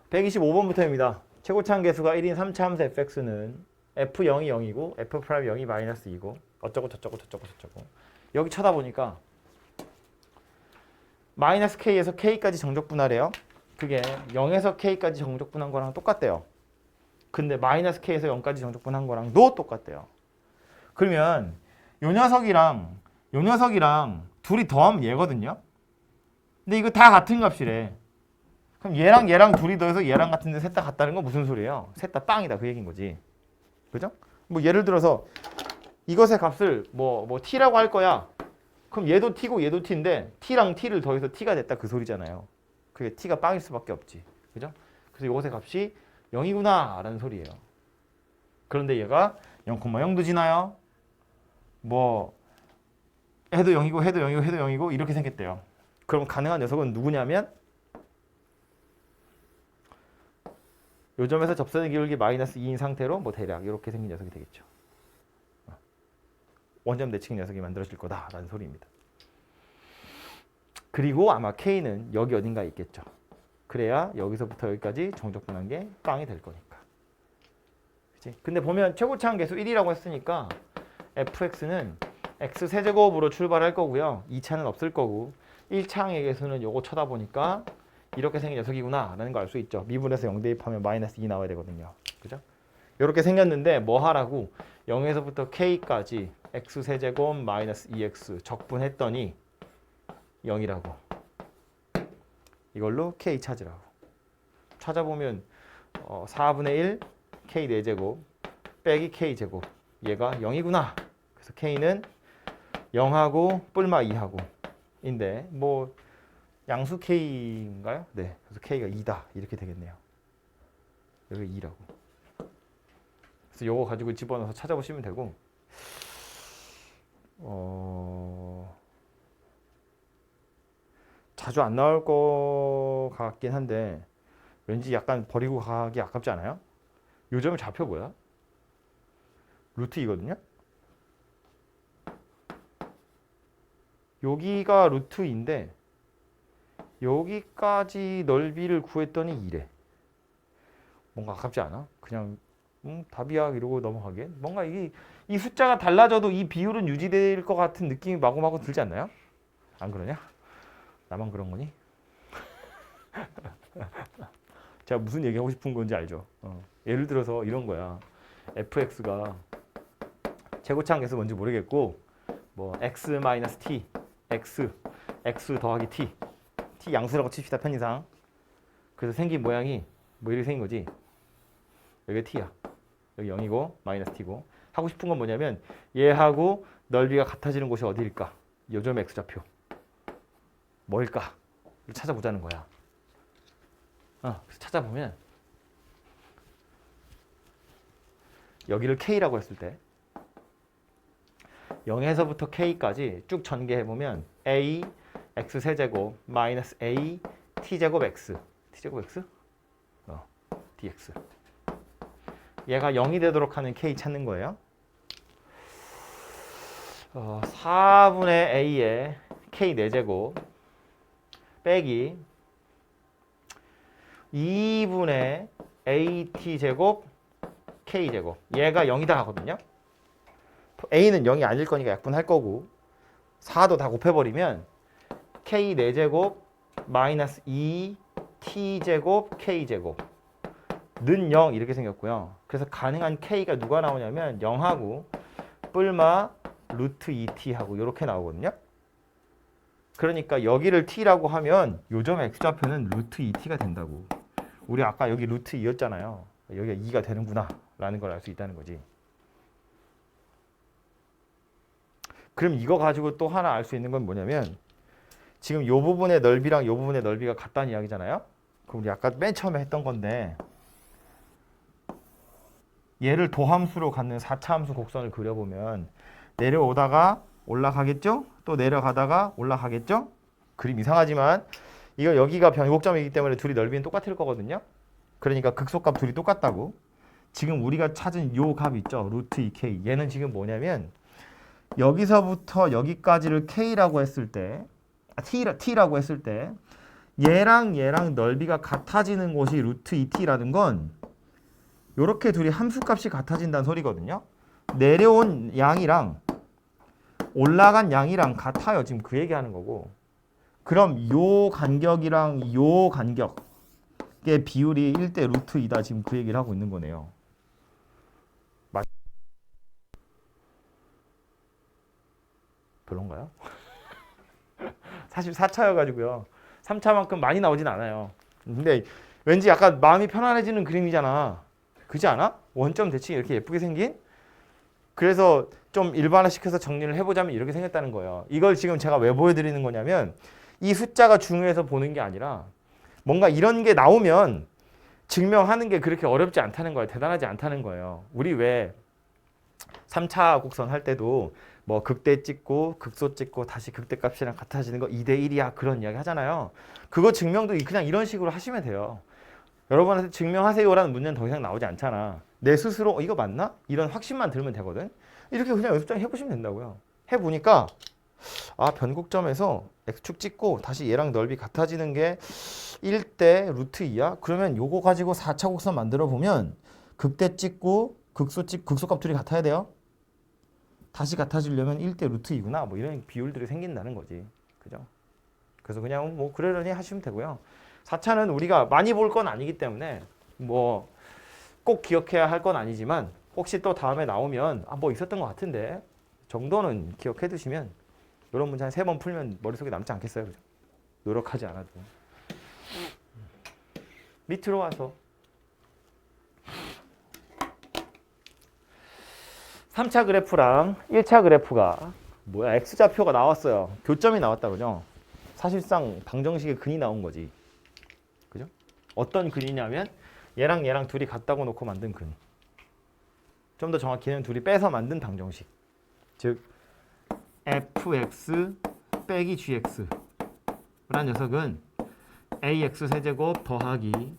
125번부터입니다. 최고차항 계수가 1인 3차 함수 fx는 f0이 0이고 f'0이 마이너스 2고 어쩌고 저쩌고 저쩌고 저쩌고 여기 쳐다보니까 마이너스 k에서 k까지 정적분하래요. 그게 0에서 k까지 정적분한 거랑 똑같대요. 근데 마이너스 k에서 0까지 정적분한 거랑도 똑같대요. 그러면 요 녀석이랑 둘이 더하면 얘거든요. 근데 이거 다 같은 값이래. 그럼 얘랑 둘이 더해서 얘랑 같은데 셋 다 같다는 건 무슨 소리예요? 셋 다 빵이다 그 얘기인 거지. 그죠? 뭐 예를 들어서 이것의 값을 뭐 t라고 할 거야. 그럼 얘도 t고 얘도 t인데 t랑 t를 더해서 t가 됐다 그 소리잖아요. 그게 t가 빵일 수밖에 없지. 그죠? 그래서 이것의 값이 0이구나 라는 소리예요. 그런데 얘가 0,0도 지나요. 뭐 해도 0이고 해도 0이고 해도 0이고 이렇게 생겼대요. 그럼 가능한 녀석은 누구냐면 요 점에서 접선의 기울기 마이너스 2인 상태로 뭐 대략 이렇게 생긴 녀석이 되겠죠. 원점 대칭 녀석이 만들어질 거다라는 소리입니다. 그리고 아마 K는 여기 어딘가에 있겠죠. 그래야 여기서부터 여기까지 정적분한 게 빵이 될 거니까. 그치? 근데 보면 최고차항 계수 1이라고 했으니까 fx는 x 세제곱으로 출발할 거고요. 2차는 없을 거고 1차항의 계수는 요거 쳐다보니까 이렇게 생긴 녀석이구나 라는 걸 알 수 있죠. 미분에서 0 대입하면 마이너스 2 나와야 되거든요. 그죠? 이렇게 생겼는데 뭐 하라고 0에서부터 k까지 x 세제곱 마이너스 2x 적분했더니 0이라고. 이걸로 k 찾으라고. 찾아보면 4분의 1 k 4제곱 빼기 k 제곱 얘가 0이구나. 그래서 k는 0하고 뿔마 2하고 인데 뭐 양수 k인가요? 네. 그래서 k가 2다. 이렇게 되겠네요. 여기 2라고. 그래서 요거 가지고 집어넣어서 찾아보시면 되고 자주 안 나올 것 같긴 한데 왠지 약간 버리고 가기 아깝지 않아요? 요 점의 좌표 뭐야? 루트 2거든요? 여기가 루트 2인데 여기까지 넓이를 구했더니 2래. 뭔가 아깝지 않아? 그냥 답이야 이러고 넘어가기엔 뭔가 이 숫자가 달라져도 이 비율은 유지될 것 같은 느낌이 마구마구 들지 않나요? 안 그러냐? 나만 그런 거니? 제가 무슨 얘기하고 싶은 건지 알죠? 예를 들어서 이런 거야. fx가 최고차항 계수 뭔지 모르겠고 뭐 x-t, x 더하기 t 양수라고 칩시다 편의상. 그래서 생긴 모양이 뭐 이렇게 생긴 거지. 여기가 t야. 여기 0이고 마이너스 t고. 하고 싶은 건 뭐냐면 얘하고 넓이가 같아지는 곳이 어디일까? 요점의 x좌표. 뭐일까? 찾아보자는 거야. 그래서 찾아보면 여기를 k라고 했을 때 0에서부터 k까지 쭉 전개해보면 a x 세제곱 마이너스 a t제곱 x t제곱 x? dx 얘가 0이 되도록 하는 k 찾는 거예요. 4분의 a의 k 4제곱 빼기 2분의 at제곱 k제곱 얘가 0이다 하거든요. a는 0이 아닐 거니까 약분할 거고 4도 다 곱해버리면 k 4제곱 마이너스 2t제곱 k제곱 는 0 이렇게 생겼고요. 그래서 가능한 k가 누가 나오냐면 0하고 뿔마 루트 2t하고 이렇게 나오거든요. 그러니까 여기를 t라고 하면 요점 x좌표는 루트 2t가 된다고. 우리 아까 여기 루트 2였잖아요. 여기가 2가 되는구나 라는 걸 알 수 있다는 거지. 그럼 이거 가지고 또 하나 알 수 있는 건 뭐냐면 지금 요 부분의 넓이랑 요 부분의 넓이가 같다는 이야기잖아요. 그럼 우리 아까 맨 처음에 했던 건데 얘를 도함수로 갖는 4차 함수 곡선을 그려보면 내려오다가 올라가겠죠? 또 내려가다가 올라가겠죠? 그림 이상하지만 이거 여기가 변곡점이기 때문에 둘이 넓이는 똑같을 거거든요. 그러니까 극소값 둘이 똑같다고. 지금 우리가 찾은 요 값 있죠? 루트 2k. 얘는 지금 뭐냐면 여기서부터 여기까지를 k라고 했을 때 t라고 했을 때 얘랑 넓이가 같아지는 곳이 루트 2t라는 건 요렇게 둘이 함수값이 같아진다는 소리거든요. 내려온 양이랑 올라간 양이랑 같아요. 지금 그 얘기하는 거고. 그럼 요 간격이랑 요 간격의 비율이 1대 루트 2다. 지금 그 얘기를 하고 있는 거네요. 별론가요? 사실 4차여가지고요. 3차만큼 많이 나오진 않아요. 근데 왠지 약간 마음이 편안해지는 그림이잖아. 그지 않아? 원점 대칭이 이렇게 예쁘게 생긴? 그래서 좀 일반화시켜서 정리를 해보자면 이렇게 생겼다는 거예요. 이걸 지금 제가 왜 보여드리는 거냐면 이 숫자가 중요해서 보는 게 아니라 뭔가 이런 게 나오면 증명하는 게 그렇게 어렵지 않다는 거예요. 대단하지 않다는 거예요. 우리 왜 3차 곡선 할 때도 뭐 극대 찍고 극소 찍고 다시 극대값이랑 같아지는 거 2대 1이야 그런 이야기 하잖아요. 그거 증명도 그냥 이런 식으로 하시면 돼요. 여러분한테 증명하세요라는 문제는 더 이상 나오지 않잖아. 내 스스로 이거 맞나? 이런 확신만 들면 되거든. 이렇게 그냥 연습장 해보시면 된다고요. 해보니까 변곡점에서 x축 찍고 다시 얘랑 넓이 같아지는 게 1대 루트 2야? 그러면 요거 가지고 4차 곡선 만들어 보면 극대 찍고 극소값 둘이 같아야 돼요. 다시 같아지려면 1대 루트 2구나. 뭐 이런 비율들이 생긴다는 거지. 그죠? 그래서 그냥 뭐 그러려니 하시면 되고요. 4차는 우리가 많이 볼 건 아니기 때문에 뭐 꼭 기억해야 할 건 아니지만 혹시 또 다음에 나오면 뭐 있었던 것 같은데 정도는 기억해 두시면 이런 문제 한 3번 풀면 머릿속에 남지 않겠어요? 그죠? 노력하지 않아도. 밑으로 와서 3차 그래프랑 1차 그래프가 뭐야? X좌표가 나왔어요. 교점이 나왔다 그죠? 사실상 방정식의 근이 나온 거지. 그죠? 어떤 근이냐면 얘랑 둘이 같다고 놓고 만든 근. 좀 더 정확히는 둘이 빼서 만든 방정식. 즉 fx 빼기 gx 라는 녀석은 ax 세제곱 더하기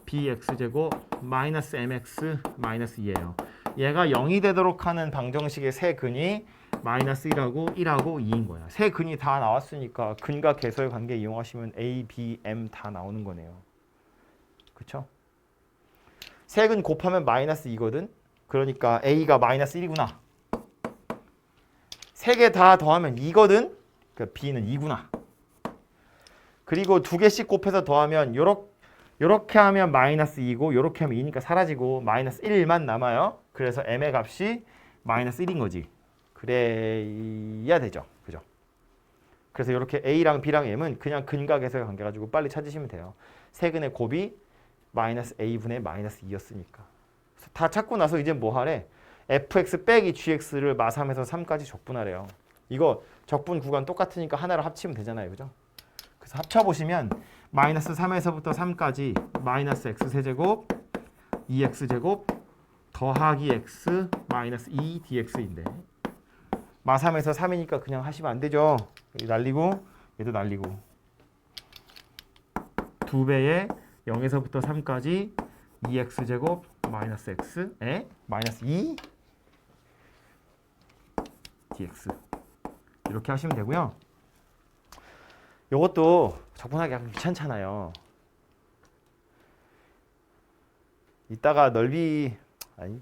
bx 제곱 마이너스 mx 마이너스 2예요. 얘가 0이 되도록 하는 방정식의 세 근이 마이너스 1하고 1하고 2인 거야. 세 근이 다 나왔으니까 근과 계수의 관계 이용하시면 a, b, m 다 나오는 거네요. 그쵸? 세 근 곱하면 마이너스 2거든. 그러니까 a가 마이너스 1이구나. 세 개 다 더하면 2거든. 그러니까 b는 2구나. 그리고 두 개씩 곱해서 더하면 요렇게 하면 마이너스 2고 요렇게 하면 2니까 사라지고 마이너스 1만 남아요. 그래서 m의 값이 마이너스 1인 거지. 그래야 되죠. 그죠? 그래서 이렇게 a랑 b랑 m은 그냥 근과 계수의 관계 가지고 빨리 찾으시면 돼요. 세근의 곱이 마이너스 a분의 마이너스 2였으니까. 다 찾고 나서 이제 뭐 하래? fx 빼기 gx를 마3에서 3까지 적분하래요. 이거 적분 구간 똑같으니까 하나로 합치면 되잖아요. 그죠? 그래서 합쳐보시면 마이너스 3에서부터 3까지 마이너스 x세제곱 2x제곱 더하기 x 마이너스 2dx인데 마3에서 3이니까 그냥 하시면 안 되죠. 날리고 얘도 날리고 2배의 0에서부터 3까지 2x제곱 마이너스 x에 마이너스 2 dx 이렇게 하시면 되고요. 이것도 적분하기 약간 귀찮잖아요. 이따가 넓이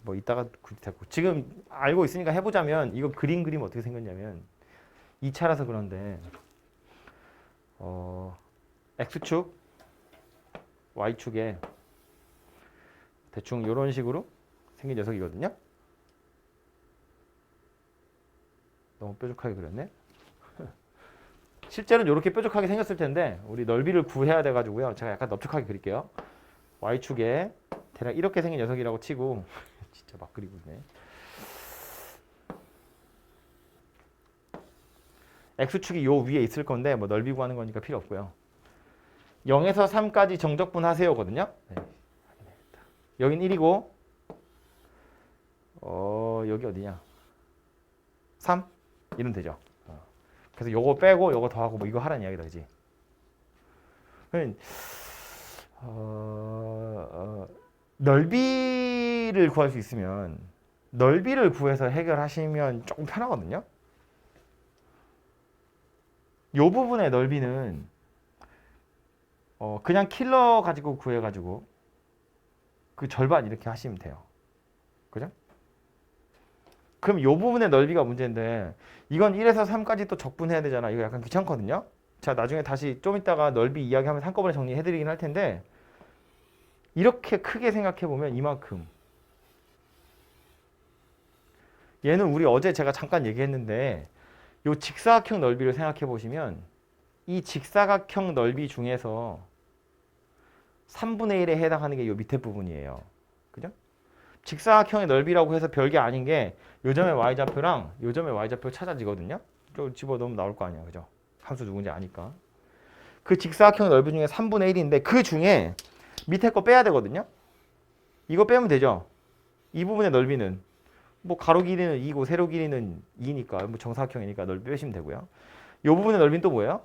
뭐 이따가 됐고 지금 알고 있으니까 해보자면 이거 그림 어떻게 생겼냐면 2차라서 그런데 x축 y축에 대충 이런 식으로 생긴 녀석이거든요. 너무 뾰족하게 그렸네. 실제로는 이렇게 뾰족하게 생겼을 텐데 우리 넓이를 구해야 돼가지고요. 제가 약간 넓적하게 그릴게요. y축에 대략 이렇게 생긴 녀석이라고 치고 진짜 막 그리고 있네. x축이 요 위에 있을 건데 뭐 넓이 구하는 거니까 필요 없고요. 0에서 3까지 정적분 하세요거든요. 네. 여긴 1이고 여기 어디냐? 3? 이러면 되죠. 그래서 요거 빼고 요거 더하고 뭐 이거 하라는 이야기다. 그지? 넓이를 구할 수 있으면 넓이를 구해서 해결하시면 조금 편하거든요. 요 부분의 넓이는 그냥 킬러 가지고 구해가지고 그 절반 이렇게 하시면 돼요. 그죠? 그럼 요 부분의 넓이가 문제인데 이건 1에서 3까지 또 적분해야 되잖아. 이거 약간 귀찮거든요. 자, 나중에 다시 좀 이따가 넓이 이야기하면 한꺼번에 정리해드리긴 할 텐데 이렇게 크게 생각해보면 이만큼. 얘는 우리 어제 제가 잠깐 얘기했는데 요 직사각형 넓이를 생각해보시면 이 직사각형 넓이 중에서 3분의 1에 해당하는 게 요 밑에 부분이에요. 그죠? 직사각형의 넓이라고 해서 별게 아닌 게 요점의 y좌표랑 요점의 y좌표 찾아지거든요. 저 집어넣으면 나올 거 아니야. 그죠? 함수 누군지 아니까. 그 직사각형 넓이 중에 3분의 1인데 그 중에 밑에 거 빼야 되거든요. 이거 빼면 되죠. 이 부분의 넓이는 뭐 가로 길이는 2고 세로 길이는 2니까 뭐 정사각형이니까 넓이 빼시면 되고요. 이 부분의 넓이는 또 뭐예요?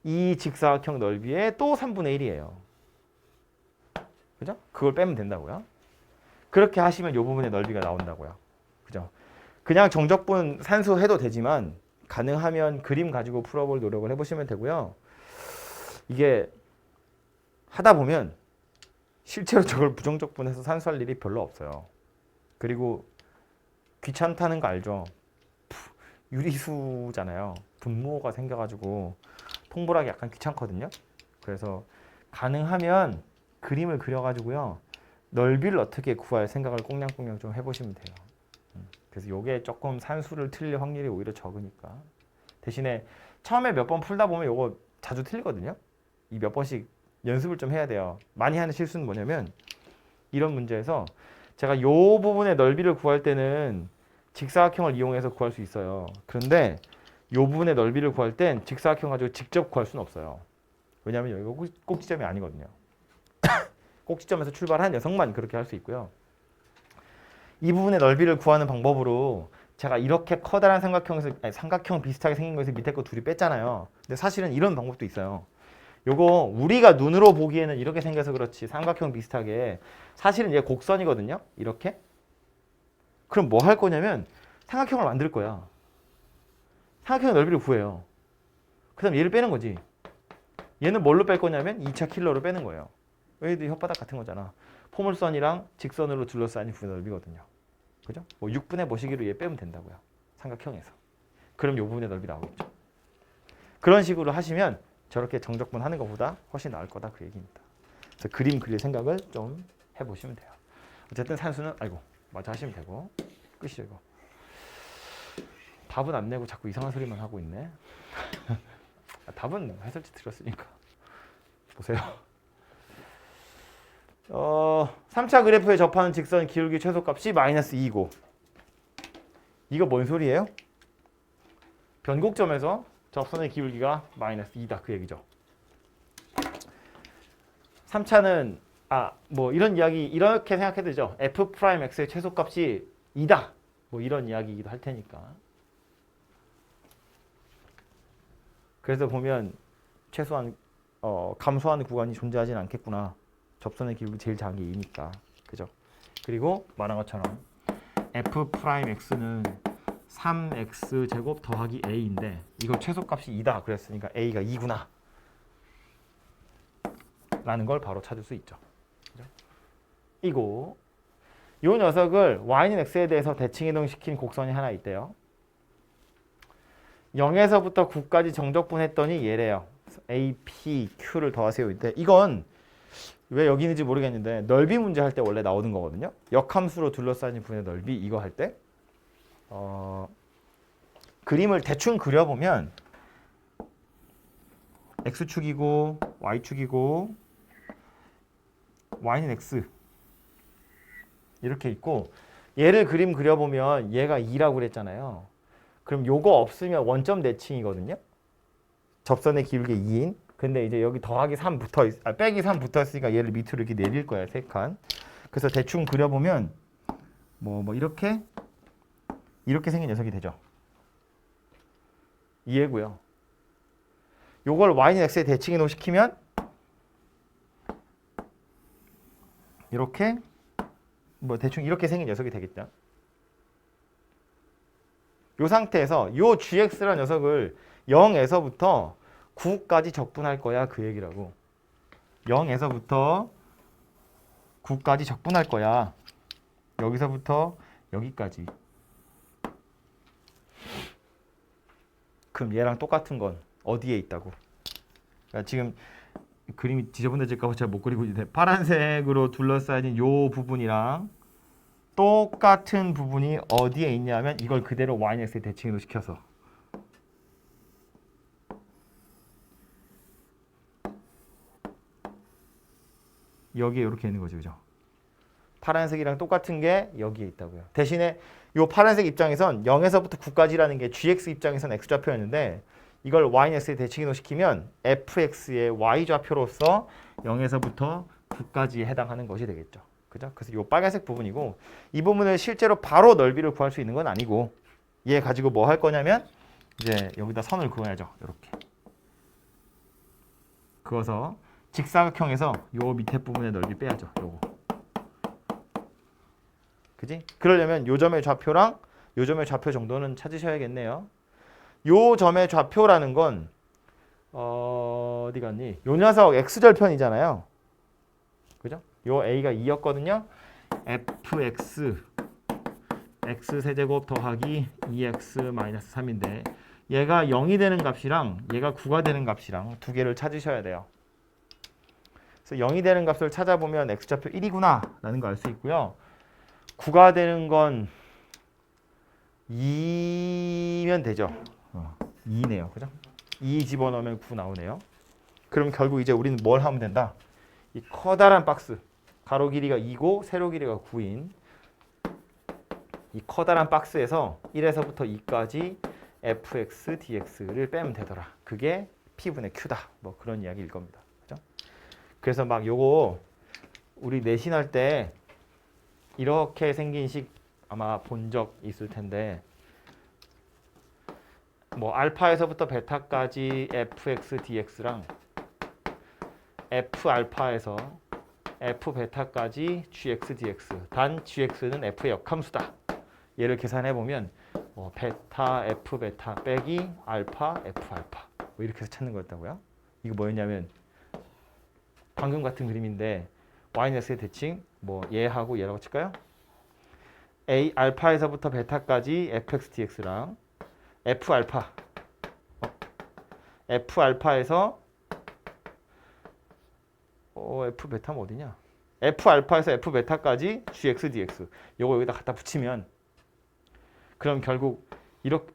이 직사각형 넓이의 또 3분의 1이에요. 그죠? 그걸 빼면 된다고요. 그렇게 하시면 이 부분의 넓이가 나온다고요. 그죠? 그냥 정적분 산수해도 되지만 가능하면 그림 가지고 풀어볼 노력을 해보시면 되고요. 이게 하다 보면 실제로 저걸 부정적분해서 산수할 일이 별로 없어요. 그리고 귀찮다는 거 알죠? 유리수잖아요. 분모가 생겨가지고 통보하기 약간 귀찮거든요. 그래서 가능하면 그림을 그려가지고요. 넓이를 어떻게 구할 생각을 꽁냥꽁냥 좀 해보시면 돼요. 그래서 요게 조금 산수를 틀릴 확률이 오히려 적으니까. 대신에 처음에 몇 번 풀다 보면 요거 자주 틀리거든요. 이 몇 번씩 연습을 좀 해야 돼요. 많이 하는 실수는 뭐냐면 이런 문제에서 제가 요 부분의 넓이를 구할 때는 직사각형을 이용해서 구할 수 있어요. 그런데 요 부분의 넓이를 구할 땐 직사각형 가지고 직접 구할 수는 없어요. 왜냐하면 여기가 꼭지점이 아니거든요. 꼭지점에서 출발한 녀석만 그렇게 할 수 있고요. 이 부분의 넓이를 구하는 방법으로 제가 이렇게 커다란 삼각형 비슷하게 생긴 거에서 밑에 거 둘이 뺐잖아요. 근데 사실은 이런 방법도 있어요. 요거 우리가 눈으로 보기에는 이렇게 생겨서 그렇지 삼각형 비슷하게 사실은 얘 곡선이거든요. 이렇게. 그럼 뭐 할 거냐면 삼각형을 만들 거야. 삼각형의 넓이를 구해요. 그 다음 얘를 빼는 거지. 얘는 뭘로 뺄 거냐면 2차 킬러로 빼는 거예요. 얘도 혓바닥 같은 거잖아. 포물선이랑 직선으로 둘러싸인 부분의 넓이거든요. 그죠? 뭐 6분의 뭐시기로 얘 빼면 된다고요. 삼각형에서. 그럼 요 부분의 넓이 나오겠죠. 그런 식으로 하시면 저렇게 정적분 하는 것보다 훨씬 나을 거다 그 얘기입니다. 그래서 그림 그릴 생각을 좀 해보시면 돼요. 어쨌든 산수는 마저 하시면 되고 끝이죠 이거. 답은 안 내고 자꾸 이상한 소리만 하고 있네. 답은 해설지 드렸으니까 보세요. 3차 그래프에 접하는 직선 기울기 최소값이 마이너스 2고 이거 뭔 소리예요? 변곡점에서 접선의 기울기가 마이너스 2다 그 얘기죠. 3차는 뭐 이런 이야기 이렇게 생각해도 되죠. f'x의 최소값이 2다 뭐 이런 이야기이기도 할 테니까. 그래서 보면 최소한 감소하는 구간이 존재하지는 않겠구나. 접선의 기울기 제일 작은 게 2니까. 그죠? 그리고 말한 것처럼 f'x는 3x 제곱 더하기 a인데 이거 최소값이 2다 그랬으니까 a가 2구나 라는 걸 바로 찾을 수 있죠. 그죠? 이거 요 녀석을 y는 x에 대해서 대칭이동시킨 곡선이 하나 있대요. 0에서부터 9까지 정적분했더니 얘래요. a, p, q를 더하세요. 이때 이건 왜 여기 있는지 모르겠는데 넓이 문제 할 때 원래 나오는 거거든요. 역함수로 둘러싸인 부분의 넓이 이거 할 때 그림을 대충 그려보면 x축이고 y축이고 y는 x 이렇게 있고 얘를 그림 그려보면 얘가 2라고 그랬잖아요. 그럼 요거 없으면 원점 대칭이거든요. 접선의 기울기 2인 근데 이제 여기 더하기 3 빼기 3 붙어있으니까 얘를 밑으로 이렇게 내릴 거야 3칸. 그래서 대충 그려보면 뭐 이렇게 생긴 녀석이 되죠. 이해고요. 요걸 y는 x에 대칭이동 시키면 이렇게 뭐 대충 이렇게 생긴 녀석이 되겠죠. 요 상태에서 요 gx라는 녀석을 0에서부터 9까지 적분할 거야 그 얘기라고. 0에서부터 9까지 적분할 거야. 여기서부터 여기까지. 그럼 얘랑 똑같은 건 어디에 있다고? 그러니까 지금 그림이 지저분해질까 봐 잘 못 그리고 있는데 파란색으로 둘러싸인 요 부분이랑 똑같은 부분이 어디에 있냐면 이걸 그대로 yx에 대칭으로 시켜서 여기에 이렇게 있는 거죠. 그죠? 파란색이랑 똑같은 게 여기에 있다고요. 대신에 이 파란색 입장에선 0에서부터 9까지라는 게 gx 입장에선 x좌표였는데 이걸 yx에 대칭으로 시키면 fx의 y좌표로서 0에서부터 9까지에 해당하는 것이 되겠죠. 그죠? 그래서 이 빨간색 부분이고 이 부분을 실제로 바로 넓이를 구할 수 있는 건 아니고 얘 가지고 뭐 할 거냐면 이제 여기다 선을 그어야죠. 이렇게. 그어서 직사각형에서 요 밑에 부분의 넓이 빼야죠. 요거. 그지? 그러려면 요 점의 좌표랑 요 점의 좌표 정도는 찾으셔야겠네요. 요 점의 좌표라는 건 어디 갔니? 요 녀석 x절편이잖아요. 그죠? 요 a가 2였거든요. fx x세제곱 더하기 2x-3인데 얘가 0이 되는 값이랑 얘가 9가 되는 값이랑 두 개를 찾으셔야 돼요. 그래서 0이 되는 값을 찾아보면 x좌표 1이구나 라는 거 알 수 있고요. 9가 되는 건 2면 되죠. 2네요. 그죠? 2 집어넣으면 9 나오네요. 그럼 결국 이제 우리는 뭘 하면 된다? 이 커다란 박스, 가로 길이가 2고 세로 길이가 9인 이 커다란 박스에서 1에서부터 2까지 fx, dx를 빼면 되더라. 그게 p분의 q다. 뭐 그런 이야기일 겁니다. 그죠? 그래서 막 요거 우리 내신할 때 이렇게 생긴 식 아마 본 적 있을 텐데 뭐 알파에서부터 베타까지 fx, dx랑 f 알파에서 f 베타까지 gx, dx 단 gx는 f의 역함수다. 얘를 계산해 보면 베타 f 베타 빼기 알파 f 알파 뭐 이렇게 해서 찾는 거였다고요. 이거 뭐였냐면 방금 같은 그림인데 yx의 대칭 뭐 얘하고 얘라고 칠까요? a 알파에서부터 베타까지 fx dx랑 f 알파 f 알파에서 f 베타는 어디냐? f 알파에서 f 베타까지 gx dx 요거 여기다 갖다 붙이면 그럼 결국 이렇게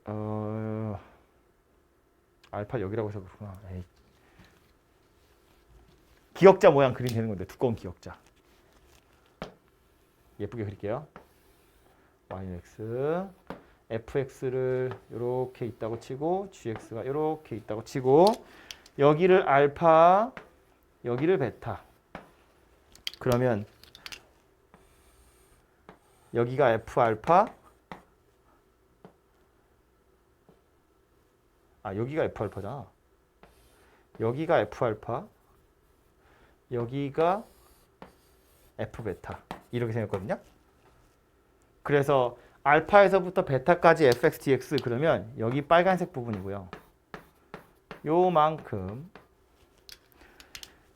알파 여기라고 해서 그렇구나. 에이. 기역자 모양 그림 되는 건데 두꺼운 기역자. 예쁘게 그릴게요. yx fx를 이렇게 있다고 치고 gx가 이렇게 있다고 치고 여기를 알파 여기를 베타 그러면 여기가 f 알파 여기가 f 알파잖아. 여기가 f 알파 여기가 f 베타 이렇게 생겼거든요. 그래서 알파에서부터 베타까지 fx dx 그러면 여기 빨간색 부분이고요. 요만큼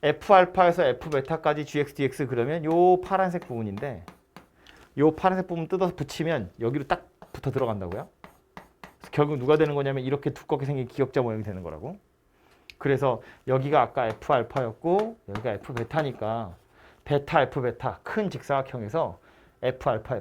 f 알파에서 f 베타까지 gx dx 그러면 요 파란색 부분인데 요 파란색 부분 뜯어서 붙이면 여기로 딱 붙어 들어간다고요. 그래서 결국 누가 되는 거냐면 이렇게 두껍게 생긴 기역자 모양이 되는 거라고. 그래서 여기가 아까 f 알파였고 여기가 f 베타니까 베타 f 베타 큰 직사각형에서 f 알파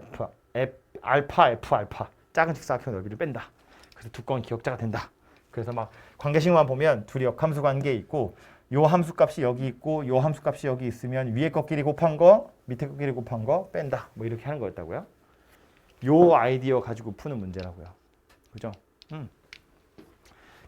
f 알파 작은 직사각형 넓이를 뺀다. 그래서 두꺼운 기역자가 된다. 그래서 막 관계식만 보면 둘이 역함수 관계에 있고 요 함수 값이 여기 있고 요 함수 값이 여기 있으면 위에 것끼리 곱한 거 밑에 것끼리 곱한 거 뺀다. 뭐 이렇게 하는 거였다고요. 요 아이디어 가지고 푸는 문제라고요. 그죠?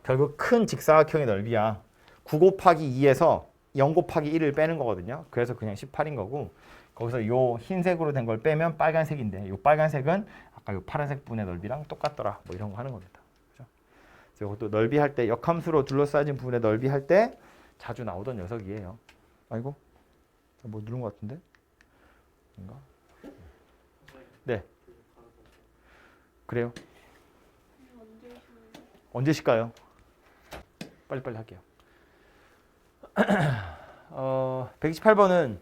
결국 큰 직사각형의 넓이야. 9 곱하기 2에서 0 곱하기 1을 빼는 거거든요. 그래서 그냥 18인 거고 거기서 요 흰색으로 된 걸 빼면 빨간색인데 요 빨간색은 아까 요 파란색 부분의 넓이랑 똑같더라. 뭐 이런 거 하는 겁니다. 그죠? 그래서 이것도 넓이 할 때 역함수로 둘러싸진 부분의 넓이 할 때 자주 나오던 녀석이에요. 아이고 뭐 누른 것 같은데? 뭔가? 네. 그래요. 언제 쉴까요? 빨리빨리 할게요. 128번은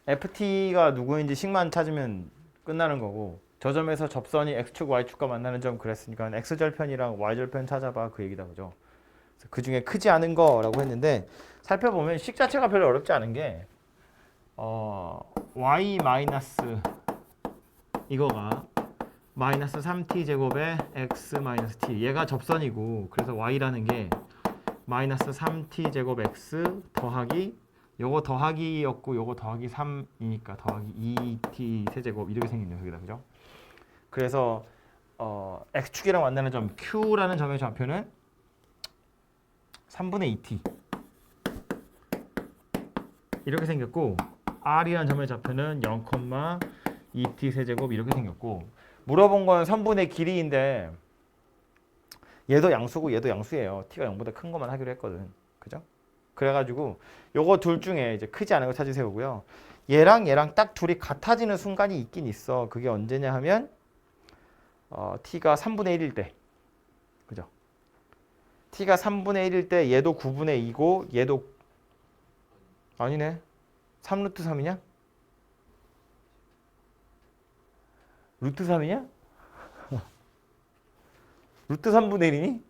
ft가 누구인지 식만 찾으면 끝나는 거고 저 점에서 접선이 x축, y축과 만나는 점 그랬으니까 x절편이랑 y절편 찾아봐 그 얘기다 그죠? 그 중에 크지 않은 거라고 했는데 살펴보면 식 자체가 별로 어렵지 않은 게 y 마이너스 이거가 마이너스 3t 제곱에 x 마이너스 t 얘가 접선이고 그래서 y라는 게 마이너스 3t 제곱 x 더하기 요거 더하기였고 요거 더하기 3이니까 더하기 2t 세제곱 이렇게 생긴 녀석이다 그죠? 그래서 x축이랑 만나는 점 q라는 점의 좌표는 3분의 2t 이렇게 생겼고 r이라는 점의 좌표는 0,2t 세제곱 이렇게 생겼고 물어본 건 선분의 길이인데 얘도 양수고 얘도 양수예요. t가 0보다 큰 것만 하기로 했거든. 그죠? 그래가지고 요거 둘 중에 이제 크지 않은 거 찾으세요고요. 얘랑 얘랑 딱 둘이 같아지는 순간이 있긴 있어. 그게 언제냐 하면 t가 3분의 1일 때. 그죠? t가 3분의 1일 때 얘도 9분의 2고 얘도 아니네. 3루트 3이냐? 루트 3이냐? 루트 3분의 1이니?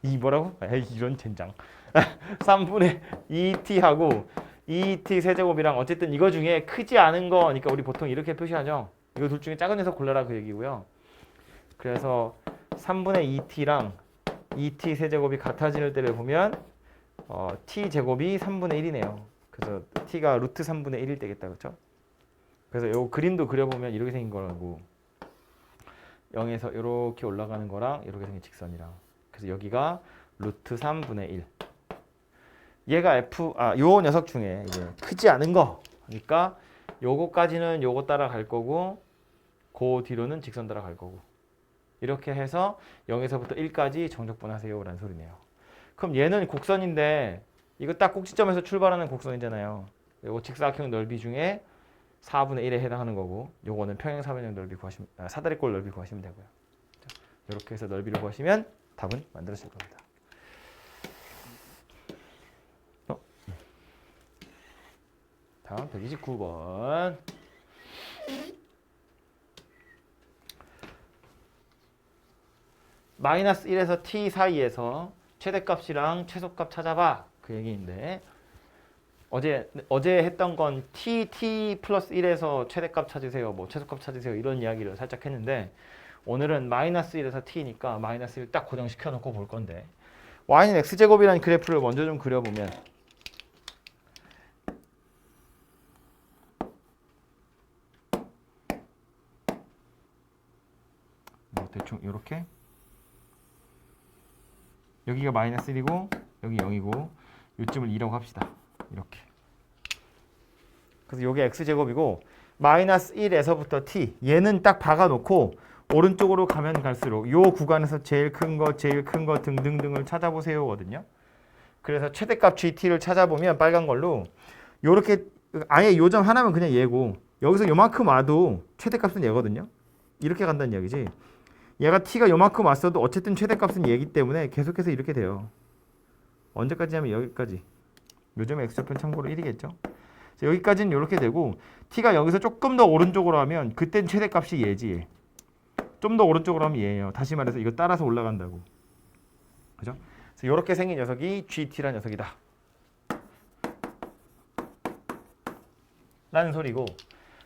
이 뭐라고? 에이, 이런 젠장. 3분의 2t하고 2t 세제곱이랑 어쨌든 이거 중에 크지 않은 거니까 우리 보통 이렇게 표시하죠. 이거 둘 중에 작은 녀석 골라라 그 얘기고요. 그래서 3분의 2t랑 2t 세제곱이 같아지는 때를 보면 t 제곱이 3분의 1이네요. 그래서 t가 루트 3분의 1일 때겠다. 그렇죠? 그래서 요 그림도 그려보면 이렇게 생긴 거라고 0에서 이렇게 올라가는 거랑 이렇게 생긴 직선이랑 그래서 여기가 루트 3분의 1 얘가 요 녀석 중에 이제 크지 않은 거 그러니까 요거까지는 요거 따라갈 거고 그 뒤로는 직선 따라갈 거고 이렇게 해서 0에서부터 1까지 정적분하세요 라는 소리네요. 그럼 얘는 곡선인데 이거 딱 꼭지점에서 출발하는 곡선이잖아요. 요거 직사각형 넓이 중에 4분의 1에 해당하는 거고 요거는 평행사변형 넓이 구하시면 사다리꼴 넓이 구하시면 되고요. 이렇게 해서 넓이를 구하시면 답은 만들어질 겁니다. 다음 129번 마이너스 1에서 t 사이에서 최대값이랑 최소값 찾아봐 그 얘기인데 어제 했던 건 t 플러스 1에서 최대값 찾으세요 뭐 최소값 찾으세요 이런 이야기를 살짝 했는데 오늘은 마이너스 1에서 t니까 마이너스 1 딱 고정시켜 놓고 볼 건데 y는 x제곱이라는 그래프를 먼저 좀 그려보면 뭐 대충 이렇게 여기가 마이너스 1이고 여기 0이고 요점을 2라고 합시다. 이렇게 그래서 요게 x제곱이고 마이너스 1에서부터 t 얘는 딱 박아놓고 오른쪽으로 가면 갈수록 요 구간에서 제일 큰 거 등등등을 찾아보세요거든요. 그래서 최대값 gt를 찾아보면 빨간 걸로 요렇게 아예 요점 하나면 그냥 얘고 여기서 요만큼 와도 최대값은 얘거든요. 이렇게 간다는 이야기지. 얘가 t가 요만큼 왔어도 어쨌든 최대값은 얘기 때문에 계속해서 이렇게 돼요. 언제까지 하면 여기까지. 요점의 x좌표는 참고로 1이겠죠. 여기까지는 이렇게 되고 t가 여기서 조금 더 오른쪽으로 하면 그땐 최대값이 얘지. 좀 더 오른쪽으로 하면 얘예요. 다시 말해서 이거 따라서 올라간다고. 그죠? 그래서 이렇게 생긴 녀석이 GT라는 녀석이다. 라는 소리고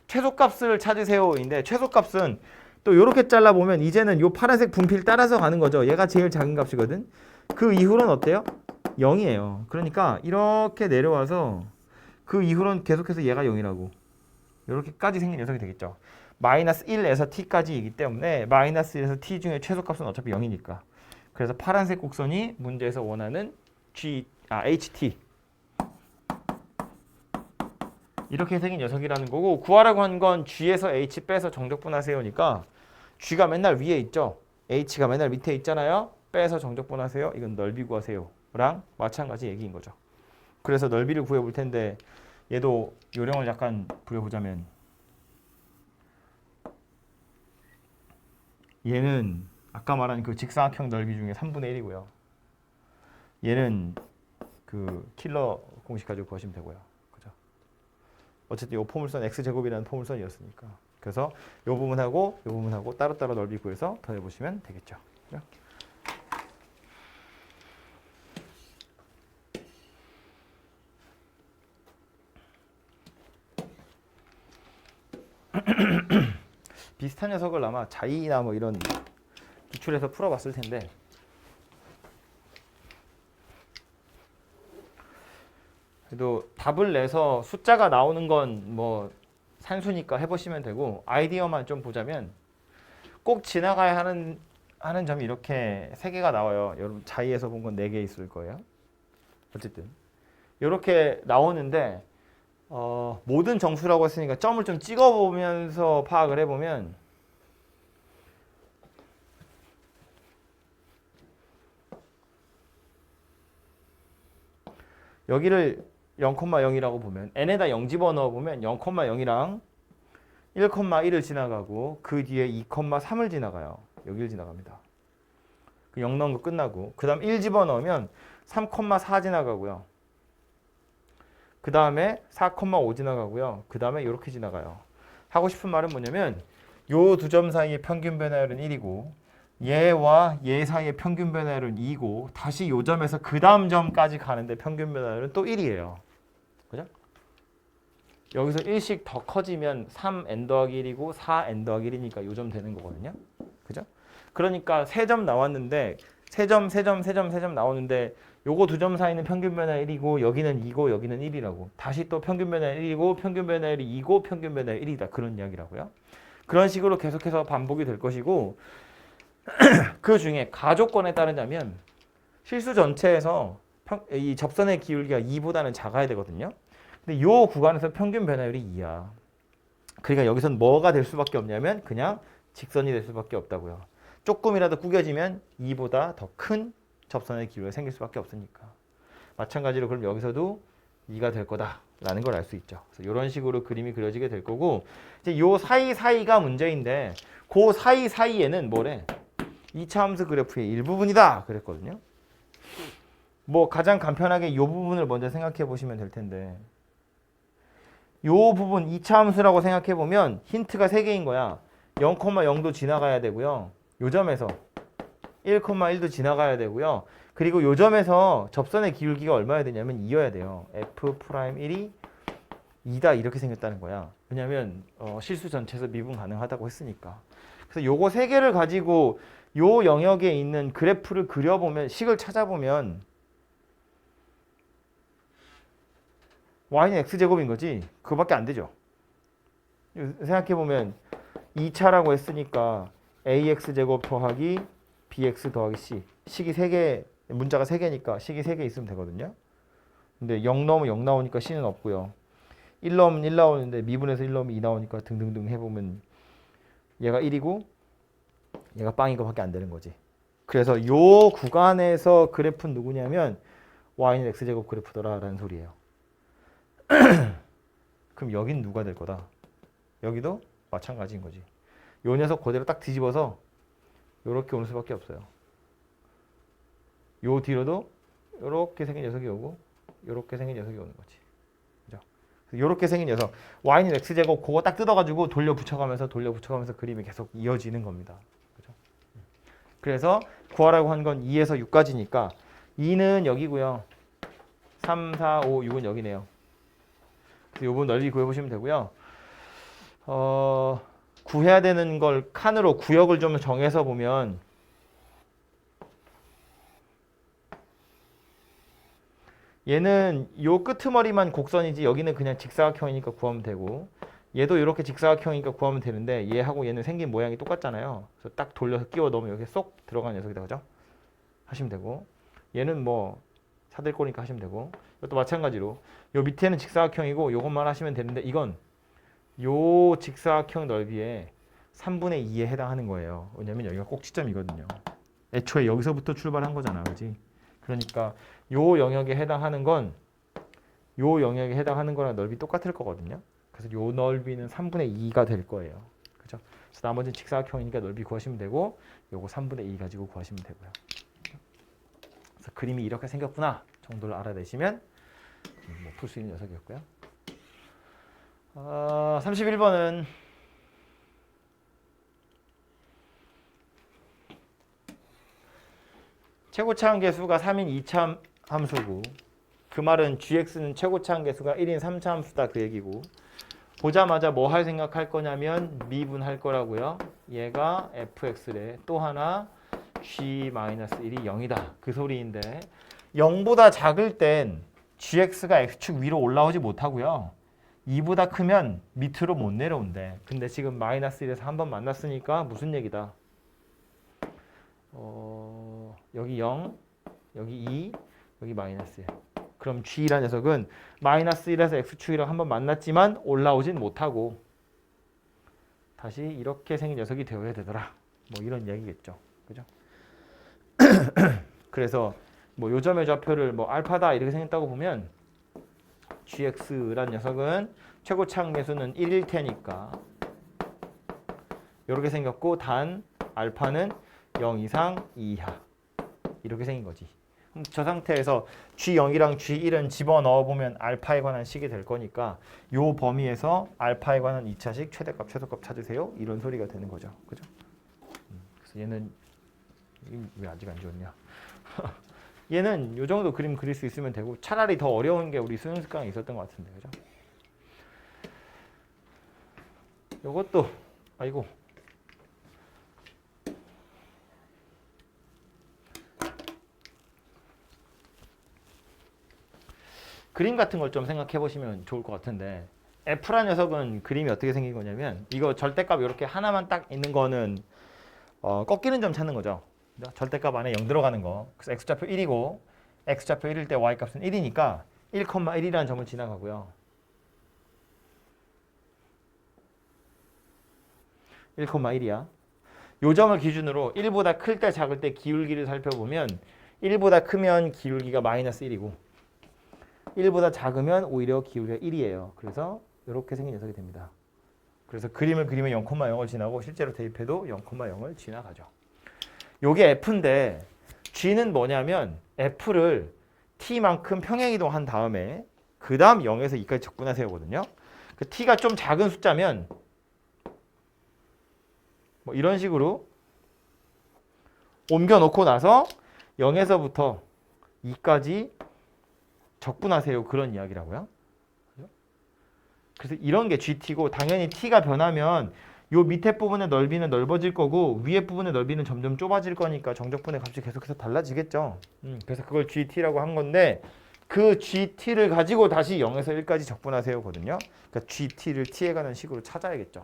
최소값을 찾으세요인데 최소값은 또 이렇게 잘라보면 이제는 요 파란색 분필 따라서 가는 거죠. 얘가 제일 작은 값이거든. 그 이후로는 어때요? 0이에요. 그러니까 이렇게 내려와서 그 이후로는 계속해서 얘가 0이라고. 이렇게까지 생긴 녀석이 되겠죠. 마이너스 1에서 t까지이기 때문에 마이너스 1에서 t 중에 최소값은 어차피 0이니까. 그래서 파란색 곡선이 문제에서 원하는 HT. 이렇게 생긴 녀석이라는 거고 구하라고 한 건 G에서 H 빼서 정적분하세요니까 G가 맨날 위에 있죠. H가 맨날 밑에 있잖아요. 빼서 정적분하세요. 이건 넓이 구하세요. 랑 마찬가지 얘기인 거죠. 그래서 넓이를 구해볼 텐데 얘도 요령을 약간 부려보자면 얘는 아까 말한 그 직사각형 넓이 중에 3분의 1이고요. 얘는 그 킬러 공식 가지고 구하시면 되고요. 그죠? 어쨌든 이 포물선 x제곱이라는 포물선이었으니까. 그래서 이 부분하고 이 부분하고 따로따로 넓이 구해서 더해 보시면 되겠죠. 그죠? 비슷한 녀석을 아마 자이나 뭐 이런 기출에서 풀어봤을 텐데 그래도 답을 내서 숫자가 나오는 건 뭐 산수니까 해보시면 되고 아이디어만 좀 보자면 꼭 지나가야 하는 점이 이렇게 3개가 나와요. 여러분 자이에서 본 건 4개 있을 거예요. 어쨌든 이렇게 나오는데 모든 정수라고 했으니까 점을 좀 찍어보면서 파악을 해보면 여기를 0,0이라고 보면 n에다 0 집어넣어 보면 0,0이랑 1,1을 지나가고 그 뒤에 2,3을 지나가요. 여기를 지나갑니다. 0 넣은 거 끝나고 그 다음 1 집어넣으면 3,4 지나가고요. 그 다음에 4,5 지나가고요. 그 다음에 이렇게 지나가요. 하고 싶은 말은 뭐냐면 요 두 점 사이의 평균 변화율은 1이고 얘와 얘 사이의 평균 변화율은 2고 다시 요 점에서 그 다음 점까지 가는데 평균 변화율은 또 1이에요. 그죠? 여기서 1씩 더 커지면 3n 더하기 1이고 4n 더하기 1이니까 요 점 되는 거거든요. 그죠? 그러니까 3점 나왔는데 3점 나오는데 요거 두 점 사이는 평균 변화율 1이고 여기는 2고 여기는 1이라고. 다시 또 평균 변화율 1이고 평균 변화율이 2고 평균 변화율 1이다. 그런 이야기라고요. 그런 식으로 계속해서 반복이 될 것이고 그 중에 가조건에 따르자면 실수 전체에서 이 접선의 기울기가 2보다는 작아야 되거든요. 근데 이 구간에서 평균 변화율이 2야. 그러니까 여기선 뭐가 될 수밖에 없냐면 그냥 직선이 될 수밖에 없다고요. 조금이라도 구겨지면 2보다 더 큰 접선의 기울기가 생길 수밖에 없으니까. 마찬가지로 그럼 여기서도 2가 될 거다라는 걸 알 수 있죠. 그래서 이런 식으로 그림이 그려지게 될 거고 이제 요 사이사이가 문제인데 그 사이사이에는 뭐래? 2차 함수 그래프의 일부분이다 그랬거든요. 뭐 가장 간편하게 이 부분을 먼저 생각해 보시면 될 텐데 이 부분 2차 함수라고 생각해 보면 힌트가 3개인 거야. 0,0도 지나가야 되고요. 요 점에서 1,1도 지나가야 되고요. 그리고 요 점에서 접선의 기울기가 얼마야 되냐면 2여야 돼요. F'1이 2다 이렇게 생겼다는 거야. 왜냐면 실수 전체에서 미분 가능하다고 했으니까. 그래서 요거 3개를 가지고 요 영역에 있는 그래프를 그려보면 식을 찾아보면 y는 x제곱인 거지. 그거밖에 안 되죠. 생각해보면 2차라고 했으니까 ax제곱 더하기 bx 더하기 c. 식이 3개, 문자가 3개니까 식이 3개 있으면 되거든요. 근데 0 넣으면 0 나오니까 c는 없고요. 1 넣으면 1 나오는데 미분에서 1 넣으면 2 나오니까 등등등 해보면 얘가 1이고 얘가 빵인 거밖에 안 되는 거지. 그래서 요 구간에서 그래프는 누구냐면 y는 x제곱 그래프더라라는 소리예요. 그럼 여긴 누가 될 거다? 여기도 마찬가지인 거지. 요 녀석 그대로 딱 뒤집어서 요렇게 오는 수밖에 없어요. 요 뒤로도 요렇게 생긴 녀석이 오고 요렇게 생긴 녀석이 오는 거지. 그죠? 요렇게 생긴 녀석 y는 x제곱 그거 딱 뜯어가지고 돌려 붙여가면서 그림이 계속 이어지는 겁니다. 그죠? 그래서 구하라고 한 건 2에서 6까지니까 2는 여기고요. 3, 4, 5, 6은 여기네요. 이 부분 넓이 구해보시면 되고요. 구해야 되는 걸 칸으로 구역을 좀 정해서 보면 얘는 요 끄트머리만 곡선이지 여기는 그냥 직사각형이니까 구하면 되고 얘도 이렇게 직사각형이니까 구하면 되는데 얘하고 얘는 생긴 모양이 똑같잖아요. 그래서 딱 돌려서 끼워 넣으면 여기 쏙 들어가는 녀석이다. 그죠? 하시면 되고 얘는 뭐 사들꼬니까 하시면 되고 이것도 마찬가지로 요 밑에는 직사각형이고 요것만 하시면 되는데 이건 요 직사각형 넓이의 3분의 2에 해당하는 거예요. 왜냐면 여기가 꼭지점이거든요. 애초에 여기서부터 출발한 거잖아. 그지? 그러니까 요 영역에 해당하는 건 요 영역에 해당하는 거랑 넓이 똑같을 거거든요. 그래서 요 넓이는 3분의 2가 될 거예요. 그죠? 그래서 나머지는 직사각형이니까 넓이 구하시면 되고 요거 3분의 2 가지고 구하시면 되고요. 그래서 그림이 이렇게 생겼구나 정도를 알아내시면 풀 수 있는 녀석이었고요. 31번은 최고차항계수가 3인 2차 함수고 그 말은 gx는 최고차항계수가 1인 3차 함수다 그 얘기고 보자마자 뭐 할 생각할 거냐면 미분할 거라고요. 얘가 fx래. 또 하나 g-1이 0이다. 그 소리인데 0보다 작을 땐 gx가 x축 위로 올라오지 못하고요. 2보다 크면 밑으로 못 내려온대. 근데 지금 -1에서 한 번 만났으니까 무슨 얘기다? 여기 0, 여기 2, 여기 -1. 그럼 g라는 녀석은 -1에서 x축이랑 한 번 만났지만 올라오진 못하고 다시 이렇게 생긴 녀석이 되어야 되더라. 뭐 이런 얘기겠죠. 그죠? 그래서 뭐 요점의 좌표를 뭐 알파다 이렇게 생겼다고 보면 gx란 녀석은 최고차항계수는 1일 테니까 이렇게 생겼고 단 알파는 0 이상 2 이하 이렇게 생긴 거지. 저 상태에서 G0이랑 G1은 집어넣어 보면 알파에 관한 식이 될 거니까 요 범위에서 알파에 관한 2차식 최대값 최소값 찾으세요. 이런 소리가 되는 거죠. 그죠? 그래서 얘는 왜 아직 안 지웠냐? 얘는 요 정도 그림 그릴 수 있으면 되고 차라리 더 어려운 게 우리 수능 습관에 있었던 것 같은데. 그죠? 요것도 아이고 그림 같은 걸 좀 생각해 보시면 좋을 것 같은데 F라는 녀석은 그림이 어떻게 생긴 거냐면 이거 절대값 이렇게 하나만 딱 있는 거는 꺾이는 점 찾는 거죠. 절대값 안에 0 들어가는 거. 그래서 X좌표 1이고 X좌표 1일 때 Y값은 1이니까 1,1이라는 점을 지나가고요. 1,1이야. 요 점을 기준으로 1보다 클 때 작을 때 기울기를 살펴보면 1보다 크면 기울기가 -1이고 1보다 작으면 오히려 기울기가 1이에요. 그래서 이렇게 생긴 녀석이 됩니다. 그래서 그림을 그리면 0,0을 지나고 실제로 대입해도 0,0을 지나가죠. 요게 F인데 G는 뭐냐면 F를 T만큼 평행이동한 다음에 그 다음 0에서 2까지 접근하세요거든요. 그 T가 좀 작은 숫자면 뭐 이런 식으로 옮겨놓고 나서 0에서부터 2까지 적분하세요. 그런 이야기라고요. 그래서 이런 게 GT고 당연히 T가 변하면 요 밑에 부분의 넓이는 넓어질 거고 위에 부분의 넓이는 점점 좁아질 거니까 정적분의 값이 계속해서 달라지겠죠. 그래서 그걸 GT라고 한 건데 그 GT를 가지고 다시 0에서 1까지 적분하세요 거든요. 그러니까 GT를 T에 관한 식으로 찾아야겠죠.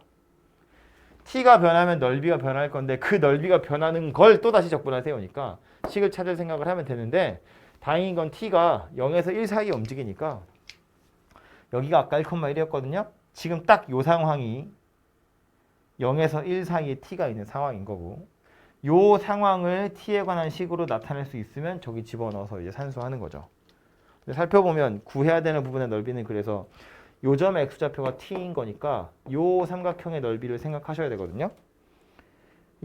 T가 변하면 넓이가 변할 건데 그 넓이가 변하는 걸 또 다시 적분하세요니까 식을 찾을 생각을 하면 되는데 다행인 건 T가 0에서 1 사이에 움직이니까 여기가 아까 1,1이었거든요. 지금 딱 요 상황이 0에서 1 사이에 T가 있는 상황인 거고 요 상황을 T에 관한 식으로 나타낼 수 있으면 저기 집어넣어서 이제 산수하는 거죠. 근데 살펴보면 구해야 되는 부분의 넓이는 그래서 요 점의 X좌표가 T인 거니까 요 삼각형의 넓이를 생각하셔야 되거든요.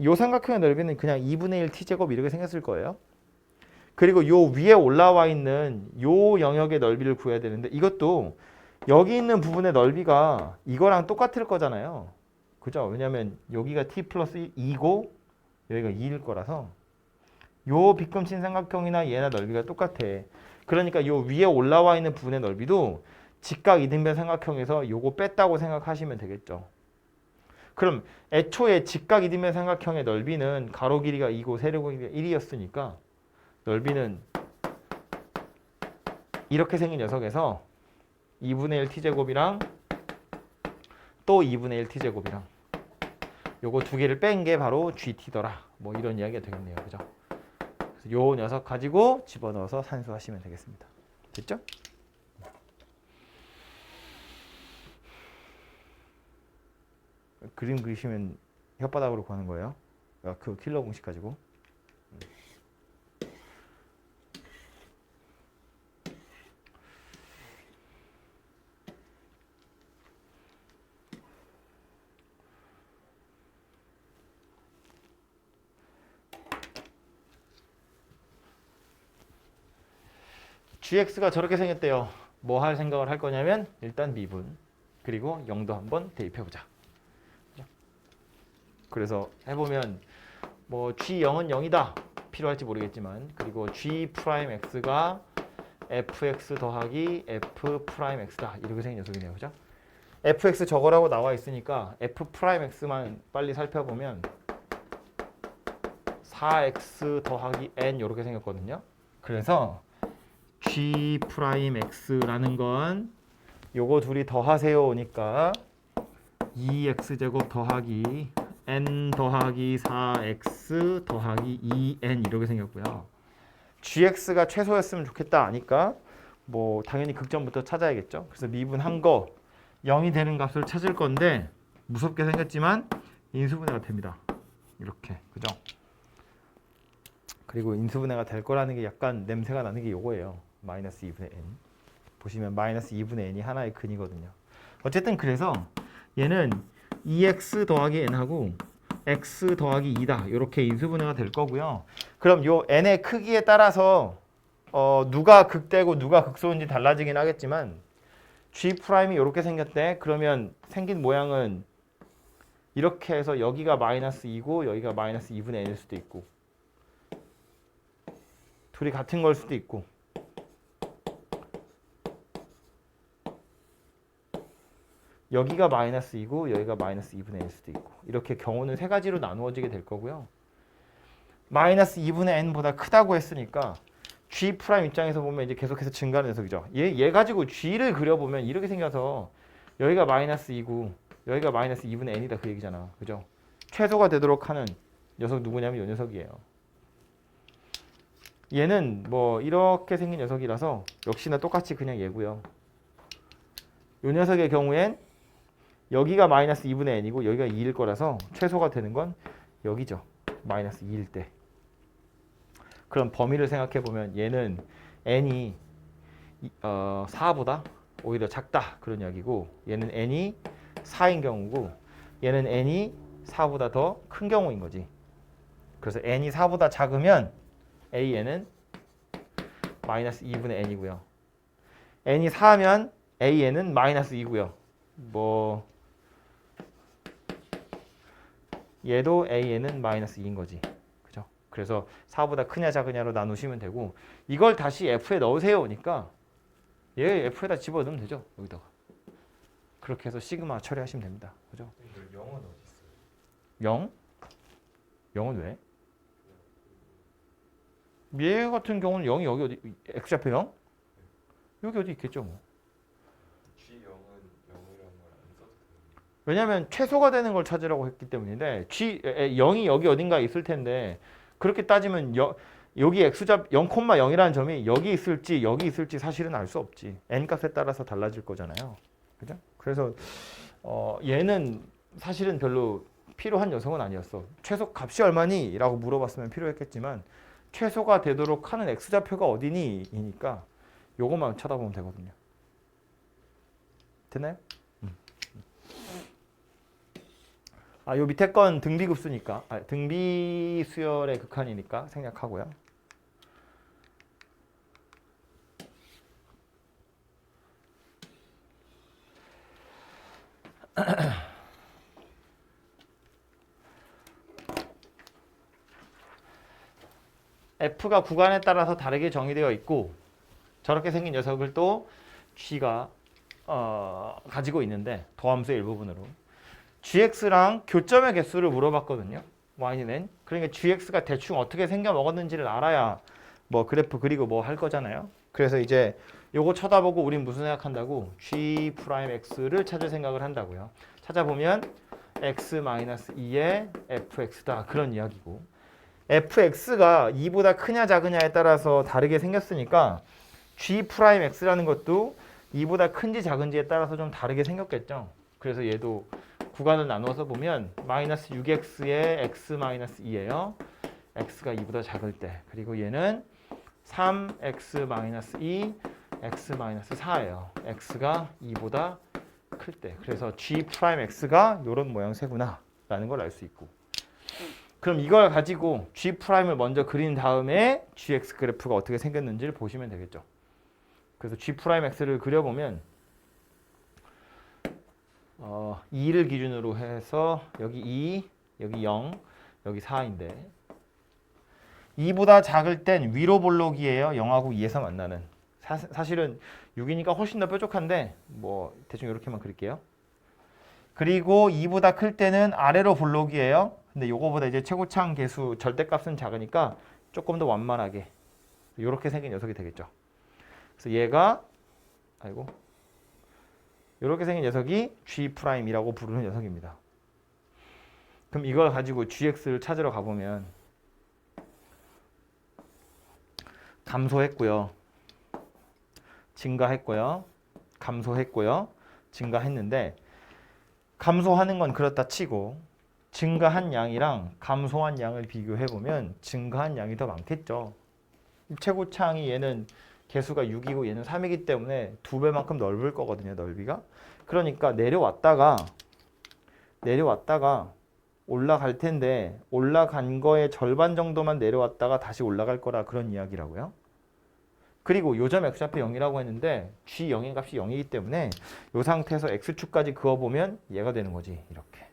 요 삼각형의 넓이는 그냥 2분의 1 T제곱 이렇게 생겼을 거예요. 그리고 요 위에 올라와 있는 요 영역의 넓이를 구해야 되는데 이것도 여기 있는 부분의 넓이가 이거랑 똑같을 거잖아요. 그죠? 왜냐면 여기가 t 플러스 2고 여기가 2일 거라서 요 빗금친 삼각형이나 얘나 넓이가 똑같아. 그러니까 요 위에 올라와 있는 부분의 넓이도 직각 이등변 삼각형에서 요거 뺐다고 생각하시면 되겠죠. 그럼 애초에 직각 이등변 삼각형의 넓이는 가로 길이가 2고 세로 길이가 1이었으니까 넓이는 이렇게 생긴 녀석에서 2분의 1 t제곱이랑 또 2분의 1 t제곱이랑 요거 두 개를 뺀 게 바로 gt더라. 뭐 이런 이야기가 되겠네요. 그죠? 그래서 요 녀석 가지고 집어넣어서 산수하시면 되겠습니다. 됐죠? 그림 그리시면 혓바닥으로 구하는 거예요. 그 킬러 공식 가지고. gx가 저렇게 생겼대요. 뭐 할 생각을 할 거냐면 일단 미분 그리고 0도 한번 대입해보자. 그래서 해보면 뭐 g0은 0이다 필요할지 모르겠지만 그리고 g'x가 fx 더하기 f'x다 이렇게 생긴 녀석이네요. 그죠? fx 저거라고 나와 있으니까 f'x만 빨리 살펴보면 4x 더하기 n 이렇게 생겼거든요. 그래서 g'x라는 건 요거 둘이 더하세요니까 2x제곱 더하기 n 더하기 4x 더하기 2n 이렇게 생겼고요. gx가 최소였으면 좋겠다 하니까 뭐 당연히 극점부터 찾아야겠죠. 그래서 미분한 거 0이 되는 값을 찾을 건데 무섭게 생겼지만 인수분해가 됩니다. 이렇게 그죠? 그리고 인수분해가 될 거라는 게 약간 냄새가 나는 게 요거예요. 마이너스 2분의 n. 보시면 마이너스 2분의 n이 하나의 근이거든요. 어쨌든 그래서 얘는 2x 더하기 n하고 x 더하기 2다. 이렇게 인수분해가 될 거고요. 그럼 요 n의 크기에 따라서 누가 극대고 누가 극소인지 달라지긴 하겠지만 G'이 이렇게 생겼대. 그러면 생긴 모양은 이렇게 해서 여기가 마이너스 2고 여기가 마이너스 2분의 n일 수도 있고 둘이 같은 걸 수도 있고 여기가 마이너스 2고 여기가 마이너스 2분의 1일 수도 있고 이렇게 경우는 세 가지로 나누어지게 될 거고요. 마이너스 2분의 n보다 크다고 했으니까 G' 입장에서 보면 이제 계속해서 증가하는 녀석이죠. 얘 가지고 G를 그려보면 이렇게 생겨서 여기가 마이너스 2고 여기가 마이너스 2분의 n이다 그 얘기잖아. 그죠? 최소가 되도록 하는 녀석 누구냐면 이 녀석이에요. 얘는 뭐 이렇게 생긴 녀석이라서 역시나 똑같이 그냥 얘고요. 이 녀석의 경우엔 여기가 마이너스 2분의 n이고 여기가 2일 거라서 최소가 되는 건 여기죠. 마이너스 2일 때. 그럼 범위를 생각해 보면 얘는 n이 4보다 오히려 작다 그런 이야기고 얘는 n이 4인 경우고 얘는 n이 4보다 더 큰 경우인 거지. 그래서 n이 4보다 작으면 an은 마이너스 2분의 n이고요. n이 4면 an은 마이너스 2고요. 뭐 얘도 an은 마이너스 2인 거지. 그죠? 그래서 4보다 크냐 작으냐로 나누시면 되고 이걸 다시 f에 넣으세요니까 얘 f에다 집어넣으면 되죠. 여기다가. 그렇게 해서 시그마 처리하시면 됩니다. 그죠? 0은 어디 있어요? 0? 0은 왜? 얘 같은 경우는 0이 여기 어디 x좌표 0? 여기 어디 있겠죠 뭐. G0은 0이라는 걸 안 써도 되는 왜냐하면 최소가 되는 걸 찾으라고 했기 때문인데 0이 여기 어딘가에 있을 텐데 그렇게 따지면 여기 x좌 0,0이라는 점이 여기 있을지 사실은 알 수 없지. n 값에 따라서 달라질 거잖아요. 그죠? 그래서 얘는 사실은 별로 필요한 녀석은 아니었어. 최소 값이 얼마니? 라고 물어봤으면 필요했겠지만 최소가 되도록 하는 x좌표가 어디니? 이니까 요것만 쳐다보면 되거든요. 됐나요? 요 밑에 건 등비급수니까, 등비수열의 극한이니까 생략하고요. F가 구간에 따라서 다르게 정의되어 있고 저렇게 생긴 녀석을 또 G가 가지고 있는데 도함수의 일부분으로 gx랑 교점의 개수를 물어봤거든요. y는 n. 그러니까 gx가 대충 어떻게 생겨 먹었는지를 알아야 뭐 그래프 그리고 뭐 할 거잖아요. 그래서 이제 요거 쳐다보고 우린 무슨 생각한다고? g'x를 찾을 생각을 한다고요. 찾아보면 x-2의 fx다 그런 이야기고 fx가 2보다 크냐 작으냐에 따라서 다르게 생겼으니까 g'x라는 것도 2보다 큰지 작은지에 따라서 좀 다르게 생겼겠죠. 그래서 얘도 구간을 나누어서 보면 마이너스 6x의 x-2예요. x가 2보다 작을 때. 그리고 얘는 3x-2, x-4예요. x가 2보다 클 때. 그래서 g'x가 이런 모양새구나 라는 걸 알 수 있고. 그럼 이걸 가지고 g'을 먼저 그린 다음에 gx 그래프가 어떻게 생겼는지를 보시면 되겠죠. 그래서 G'X를 그려보면 2를 기준으로 해서 여기 2, 여기 0, 여기 4인데 2보다 작을 땐 위로 볼록이에요. 0하고 2에서 만나는. 사실은 6이니까 훨씬 더 뾰족한데 뭐 대충 이렇게만 그릴게요. 그리고 2보다 클 때는 아래로 볼록이에요. 근데 요거보다 이제 최고차항 계수 절대값은 작으니까 조금 더 완만하게 이렇게 생긴 녀석이 되겠죠. 그래서 얘가 이렇게 생긴 녀석이 G'이라고 부르는 녀석입니다. 그럼 이걸 가지고 GX를 찾으러 가보면 감소했고요. 증가했고요. 감소했고요. 증가했는데 감소하는 건 그렇다 치고 증가한 양이랑 감소한 양을 비교해보면 증가한 양이 더 많겠죠. 최고차항이 얘는 개수가 6이고 얘는 3이기 때문에 2배만큼 넓을 거거든요. 넓이가. 그러니까 내려왔다가 올라갈 텐데 올라간 거의 절반 정도만 내려왔다가 다시 올라갈 거라 그런 이야기라고요. 그리고 요점 x좌표 0이라고 했는데 g0의 값이 0이기 때문에 이 상태에서 x축까지 그어보면 얘가 되는 거지. 이렇게.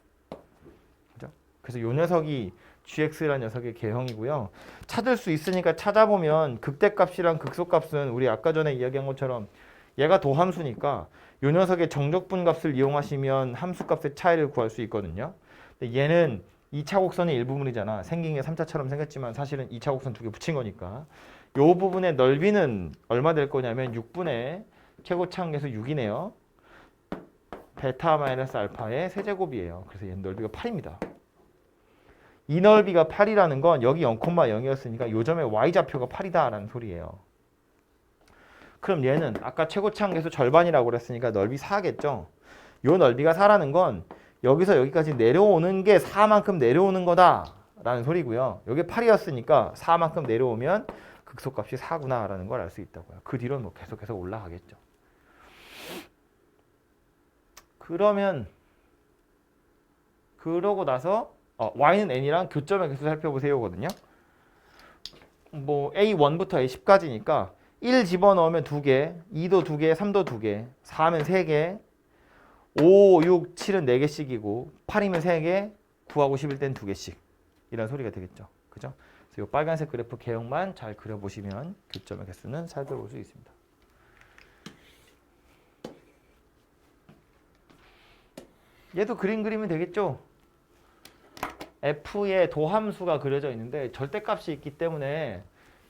그죠? 그래서 이 녀석이 gx라는 녀석의 개형이고요. 찾을 수 있으니까 찾아보면 극대값이랑 극소값은 우리 아까 전에 이야기한 것처럼 얘가 도함수니까 이 녀석의 정적분 값을 이용하시면 함수값의 차이를 구할 수 있거든요. 근데 얘는 2차 곡선의 일부분이잖아. 생긴 게 3차처럼 생겼지만 사실은 2차 곡선 2개 붙인 거니까. 이 부분의 넓이는 얼마 될 거냐면 6분의 최고차항계수 6이네요. 베타 마이너스 알파의 세제곱이에요. 그래서 얘는 넓이가 8입니다. 이 넓이가 8이라는 건 여기 0,0이었으니까 요 점의 y좌표가 8이다라는 소리예요. 그럼 얘는 아까 최고차항계수 절반이라고 그랬으니까 넓이 4겠죠. 요 넓이가 4라는 건 여기서 여기까지 내려오는 게 4만큼 내려오는 거다라는 소리고요. 여기 8이었으니까 4만큼 내려오면 극소값이 4구나라는 걸 알 수 있다고요. 그 뒤로는 뭐 계속해서 올라가겠죠. 그러고 나서 y는 n이랑 교점의 개수 살펴보세요거든요. 뭐 a1부터 a10까지니까 1 집어넣으면 2개, 2도 2개, 3도 2개, 4면 3개, 5, 6, 7은 4개씩이고 8이면 3개, 9하고 11 땐 2개씩 이런 소리가 되겠죠. 그죠? 그래서 이 빨간색 그래프 개형만 잘 그려보시면 교점의 개수는 살펴볼 수 있습니다. 얘도 그림 그리면 되겠죠? f의 도함수가 그려져 있는데 절대값이 있기 때문에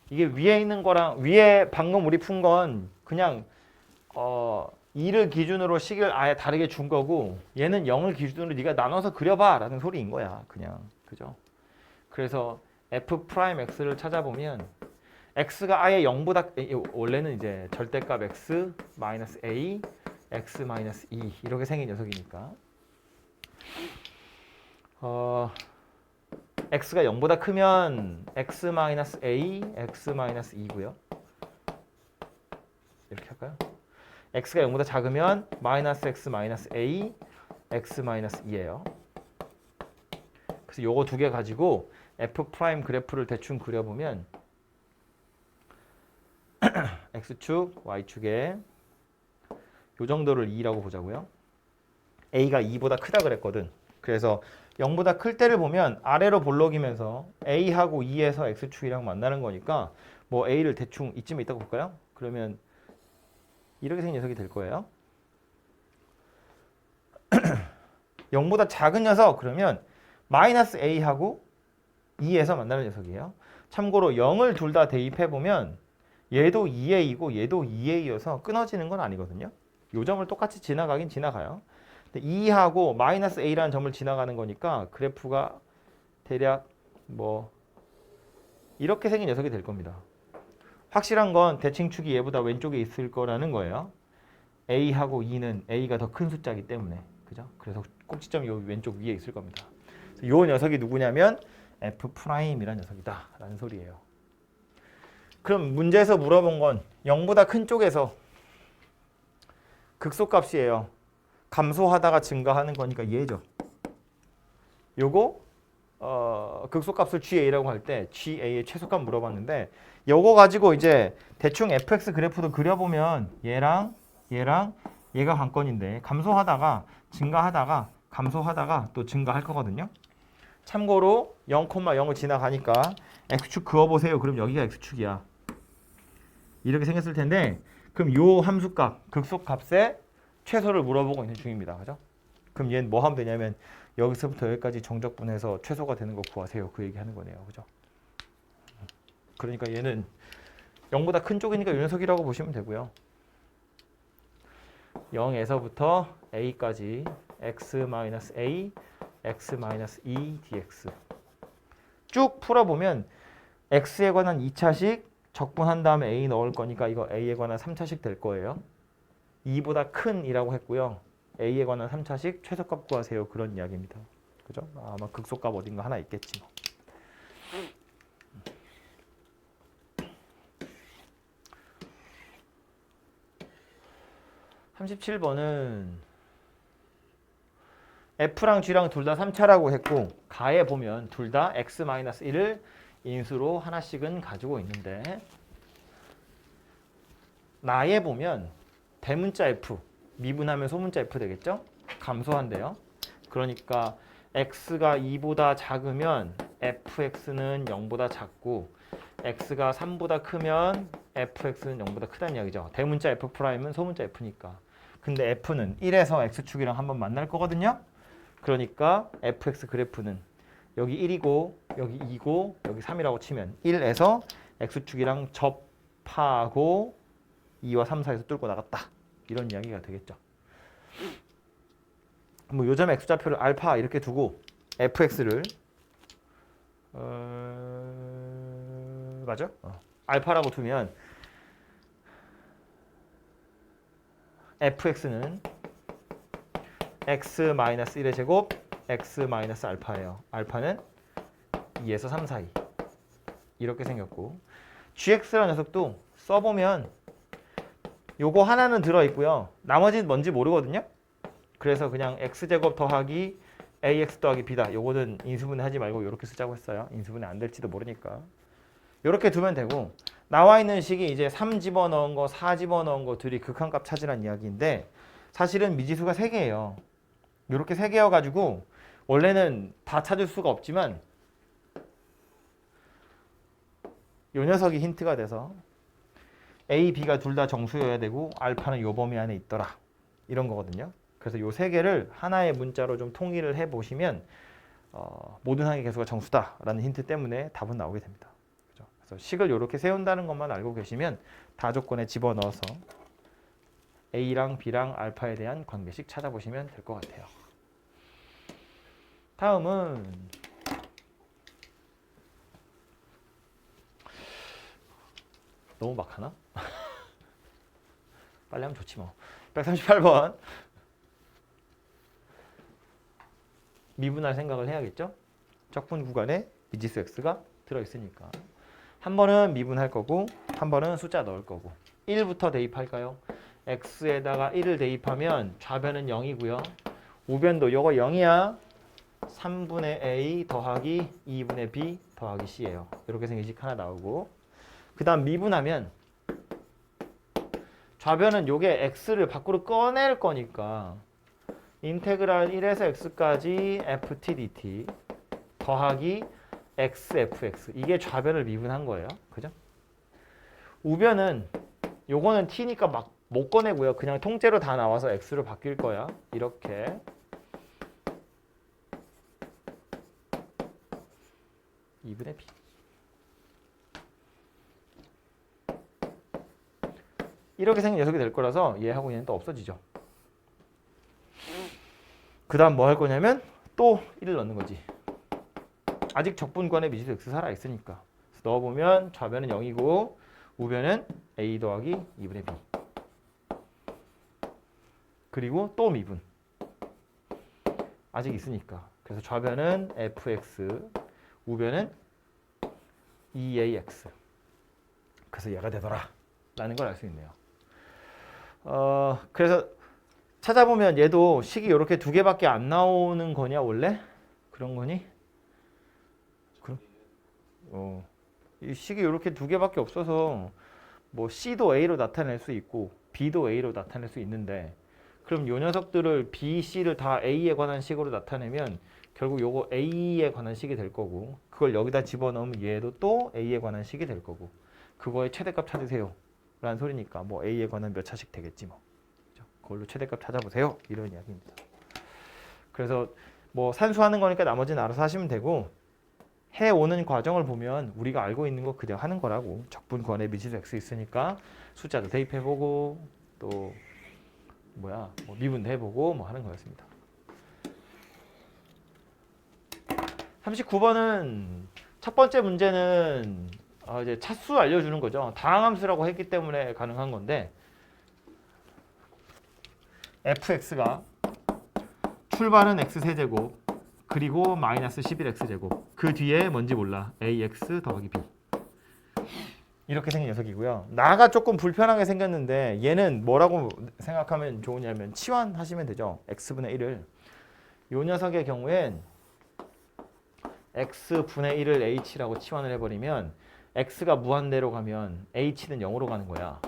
이게 위에 있는 거랑 위에 방금 우리 푼 건 그냥 2를 기준으로 식을 아예 다르게 준 거고 얘는 0을 기준으로 네가 나눠서 그려봐 라는 소리인 거야. 그냥. 그죠? 그래서 f'x를 찾아보면 x가 아예 0보다 원래는 이제 절대값 x 마이너스 a x 마이너스 2 이렇게 생긴 녀석이니까 x가 0보다 크면 x 마이너스 a x 마이너스 2고요. 이렇게 할까요? x가 0보다 작으면 마이너스 x 마이너스 a x 마이너스 2예요. 그래서 요거 두 개 가지고 f 프라임 그래프를 대충 그려보면 x축, y축에 요 정도를 2라고 보자고요. a가 2보다 크다 그랬거든. 그래서 0보다 클 때를 보면 아래로 볼록이면서 a하고 2에서 x축이랑 만나는 거니까 뭐 a를 대충 이쯤에 있다고 볼까요? 그러면 이렇게 생긴 녀석이 될 거예요. 0보다 작은 녀석 그러면 마이너스 a하고 2에서 만나는 녀석이에요. 참고로 0을 둘 다 대입해보면 얘도 2a이고 얘도 2a여서 끊어지는 건 아니거든요. 요 점을 똑같이 지나가긴 지나가요. 근데 2하고 마이너스 a라는 점을 지나가는 거니까 그래프가 대략 뭐 이렇게 생긴 녀석이 될 겁니다. 확실한 건 대칭축이 얘보다 왼쪽에 있을 거라는 거예요. a하고 2는 a가 더 큰 숫자이기 때문에. 그죠? 그래서 꼭지점이 여기 왼쪽 위에 있을 겁니다. 이 녀석이 누구냐면 f'이라는 녀석이다 라는 소리예요. 그럼 문제에서 물어본 건 0보다 큰 쪽에서 극소값이에요. 감소하다가 증가하는 거니까 얘죠. 요거 극소값을 GA라고 할 때 GA의 최소값 물어봤는데 요거 가지고 이제 대충 fx 그래프도 그려보면 얘랑 얘가 관건인데 감소하다가 증가하다가 감소하다가 또 증가할 거거든요. 참고로 0,0을 지나가니까 x축 그어보세요. 그럼 여기가 x축이야. 이렇게 생겼을 텐데 그럼 요 함수값 극소값의 최소를 물어보고 있는 중입니다. 그죠? 그럼 얘는 뭐 하면 되냐면 여기서부터 여기까지 정적분해서 최소가 되는 거 구하세요. 그 얘기 하는 거네요. 그죠? 그러니까 얘는 0보다 큰 쪽이니까 요 녀석이라고 보시면 되고요. 0에서부터 a까지 x-a, x-2 dx 쭉 풀어보면 x에 관한 2차식 적분한 다음에 a 넣을 거니까 이거 a에 관한 3차식 될 거예요. 2보다 큰 이라고 했고요. a에 관한 3차식 최소값 구하세요. 그런 이야기입니다. 그죠? 아마 극소값 어딘가 하나 있겠지 뭐. 37번은 F랑 G랑 둘 다 3차라고 했고 가에 보면 둘 다 x-1을 인수로 하나씩은 가지고 있는데 나에 보면 대문자 F, 미분하면 소문자 F 되겠죠? 감소한대요. 그러니까 x가 2보다 작으면 fx는 0보다 작고 x가 3보다 크면 fx는 0보다 크다는 이야기죠. 대문자 F'은 소문자 F니까. 근데 F는 1에서 X축이랑 한번 만날 거거든요. 그러니까 fx 그래프는 여기 1이고 여기 2고 여기 3이라고 치면 1에서 X축이랑 접하고 2와 3 사이에서 뚫고 나갔다. 이런 이야기가 되겠죠. 뭐 요점 X좌표를 알파 이렇게 두고 fx를 맞아? 알파라고 두면 fx는 x-1의 제곱 x-알파예요. 알파는 2에서 3 사이. 이렇게 생겼고 gx라는 녀석도 써보면 요거 하나는 들어있고요. 나머지는 뭔지 모르거든요. 그래서 그냥 x제곱 더하기 ax 더하기 b다. 요거는 인수분해 하지 말고 이렇게 쓰자고 했어요. 인수분해 안 될지도 모르니까. 이렇게 두면 되고 나와 있는 식이 이제 3 집어넣은 거, 4 집어넣은 거 둘이 극한값 찾으란 이야기인데 사실은 미지수가 3개예요. 이렇게 3개여가지고 원래는 다 찾을 수가 없지만 요 녀석이 힌트가 돼서 A, B가 둘 다 정수여야 되고 알파는 요 범위 안에 있더라. 이런 거거든요. 그래서 요 3개를 하나의 문자로 좀 통일을 해보시면 모든 항의 개수가 정수다라는 힌트 때문에 답은 나오게 됩니다. 그래서 식을 이렇게 세운다는 것만 알고 계시면 다 조건에 집어넣어서 A랑 B랑 알파에 대한 관계식 찾아보시면 될 것 같아요. 다음은 너무 막 하나? 빨리 하면 좋지 뭐. 138번 미분할 생각을 해야겠죠? 적분 구간에 미지수 x가 들어있으니까 한 번은 미분할 거고 한 번은 숫자 넣을 거고 1부터 대입할까요? x에다가 1을 대입하면 좌변은 0이고요. 우변도 요거 0이야. 3분의 a 더하기 2분의 b 더하기 c예요. 이렇게 생긴 식 하나 나오고 그 다음 미분하면 좌변은 요게 x를 밖으로 꺼낼 거니까 인테그랄 1에서 x까지 ft dt 더하기 x fx 이게 좌변을 미분한 거예요. 그죠? 우변은 요거는 t니까 막 못 꺼내고요. 그냥 통째로 다 나와서 x로 바뀔 거야. 이렇게 (2분의 b) 이렇게 생긴 녀석이 될 거라서 얘하고 얘는 또 없어지죠. 그 다음 뭐 할 거냐면 또 1을 넣는 거지. 아직 적분권에 미지수 x 살아있으니까 넣어보면 좌변은 0이고 우변은 a 더하기 2분의 b 그리고 또 미분 아직 있으니까 그래서 좌변은 fx 우변은 2ax 그래서 얘가 되더라 라는 걸 알 수 있네요. 그래서 찾아보면 얘도 식이 이렇게 두 개밖에 안 나오는 거냐 원래? 그런 거니? 이 식이 이렇게 두 개밖에 없어서 뭐 C도 A로 나타낼 수 있고 B도 A로 나타낼 수 있는데 그럼 요 녀석들을 B, C를 다 A에 관한 식으로 나타내면 결국 요거 A에 관한 식이 될 거고 그걸 여기다 집어넣으면 얘도 또 A에 관한 식이 될 거고 그거의 최대값 찾으세요 라는 소리니까 뭐 A에 관한 몇 차식 되겠지 뭐 그죠? 그걸로 최대값 찾아보세요 이런 이야기입니다. 그래서 뭐 산수하는 거니까 나머지는 알아서 하시면 되고 해오는 과정을 보면 우리가 알고 있는 거 그냥 하는 거라고 적분 권의 미지수 x 있으니까 숫자도 대입해보고 또 뭐야 뭐 미분도 해보고 뭐 하는 거였습니다. 39번은 첫 번째 문제는 이제 차수 알려주는 거죠. 다항함수라고 했기 때문에 가능한 건데 fx가 출발은 x세제곱 그리고 마이너스 11x제곱 그 뒤에 뭔지 몰라 ax 더하기 b 이렇게 생긴 녀석이고요. 나가 조금 불편하게 생겼는데 얘는 뭐라고 생각하면 좋으냐면 치환하시면 되죠. x분의 1을 요 녀석의 경우엔 x분의 1을 h라고 치환을 해버리면 x가 무한대로 가면 h는 0으로 가는 거야.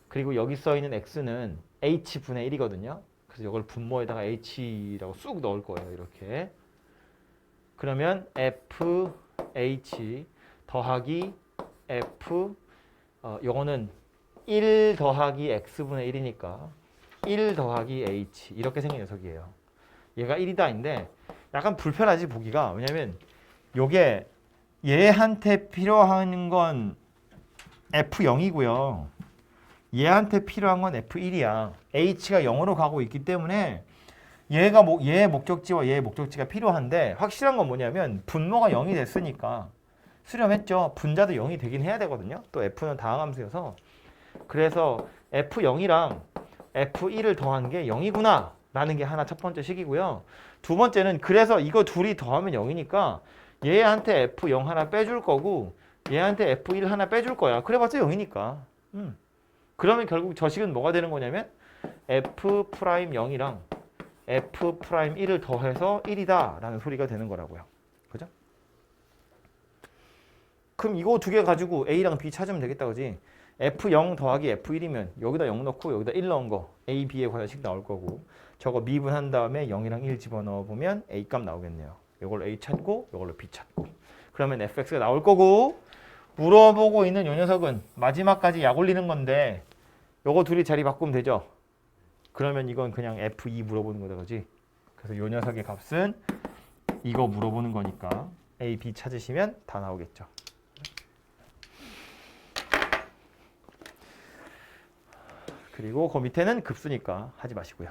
그리고 여기 써있는 x는 h분의 1이거든요. 그래서 이걸 분모에다가 h라고 쑥 넣을 거예요. 이렇게. 그러면 fh 더하기 f 요거는 1 더하기 x분의 1이니까 1 더하기 h 이렇게 생긴 녀석이에요. 얘가 1이다인데 약간 불편하지 보기가. 왜냐면 요게 얘한테 필요한 건 f0이고요. 얘한테 필요한 건 f1이야. h가 0으로 가고 있기 때문에 얘가 얘의 목적지와 얘의 목적지가 필요한데 확실한 건 뭐냐면 분모가 0이 됐으니까 수렴했죠. 분자도 0이 되긴 해야 되거든요. 또 f는 다항함수여서 그래서 f0이랑 f1을 더한 게 0이구나 라는 게 하나 첫 번째 식이고요. 두 번째는 그래서 이거 둘이 더하면 0이니까 얘한테 f0 하나 빼줄 거고 얘한테 f1 하나 빼줄 거야. 그래봤자 0이니까. 그러면 결국 저 식은 뭐가 되는 거냐면 f'0이랑 f'1을 더해서 1이다 라는 소리가 되는 거라고요. 그죠? 그럼 이거 두 개 가지고 A랑 B 찾으면 되겠다 그지? f0 더하기 f1이면 여기다 0 넣고 여기다 1 넣은 거 A, B의 관식 나올 거고 저거 미분한 다음에 0이랑 1 집어넣어 보면 A 값 나오겠네요. 이걸로 A 찾고 이걸로 B 찾고 그러면 fx가 나올 거고 물어보고 있는 요 녀석은 마지막까지 약 올리는 건데 요거 둘이 자리 바꾸면 되죠. 그러면 이건 그냥 f2 물어보는 거다 그지? 그래서 요 녀석의 값은 이거 물어보는 거니까 A, B 찾으시면 다 나오겠죠. 그리고 그 밑에는 급수니까 하지 마시고요.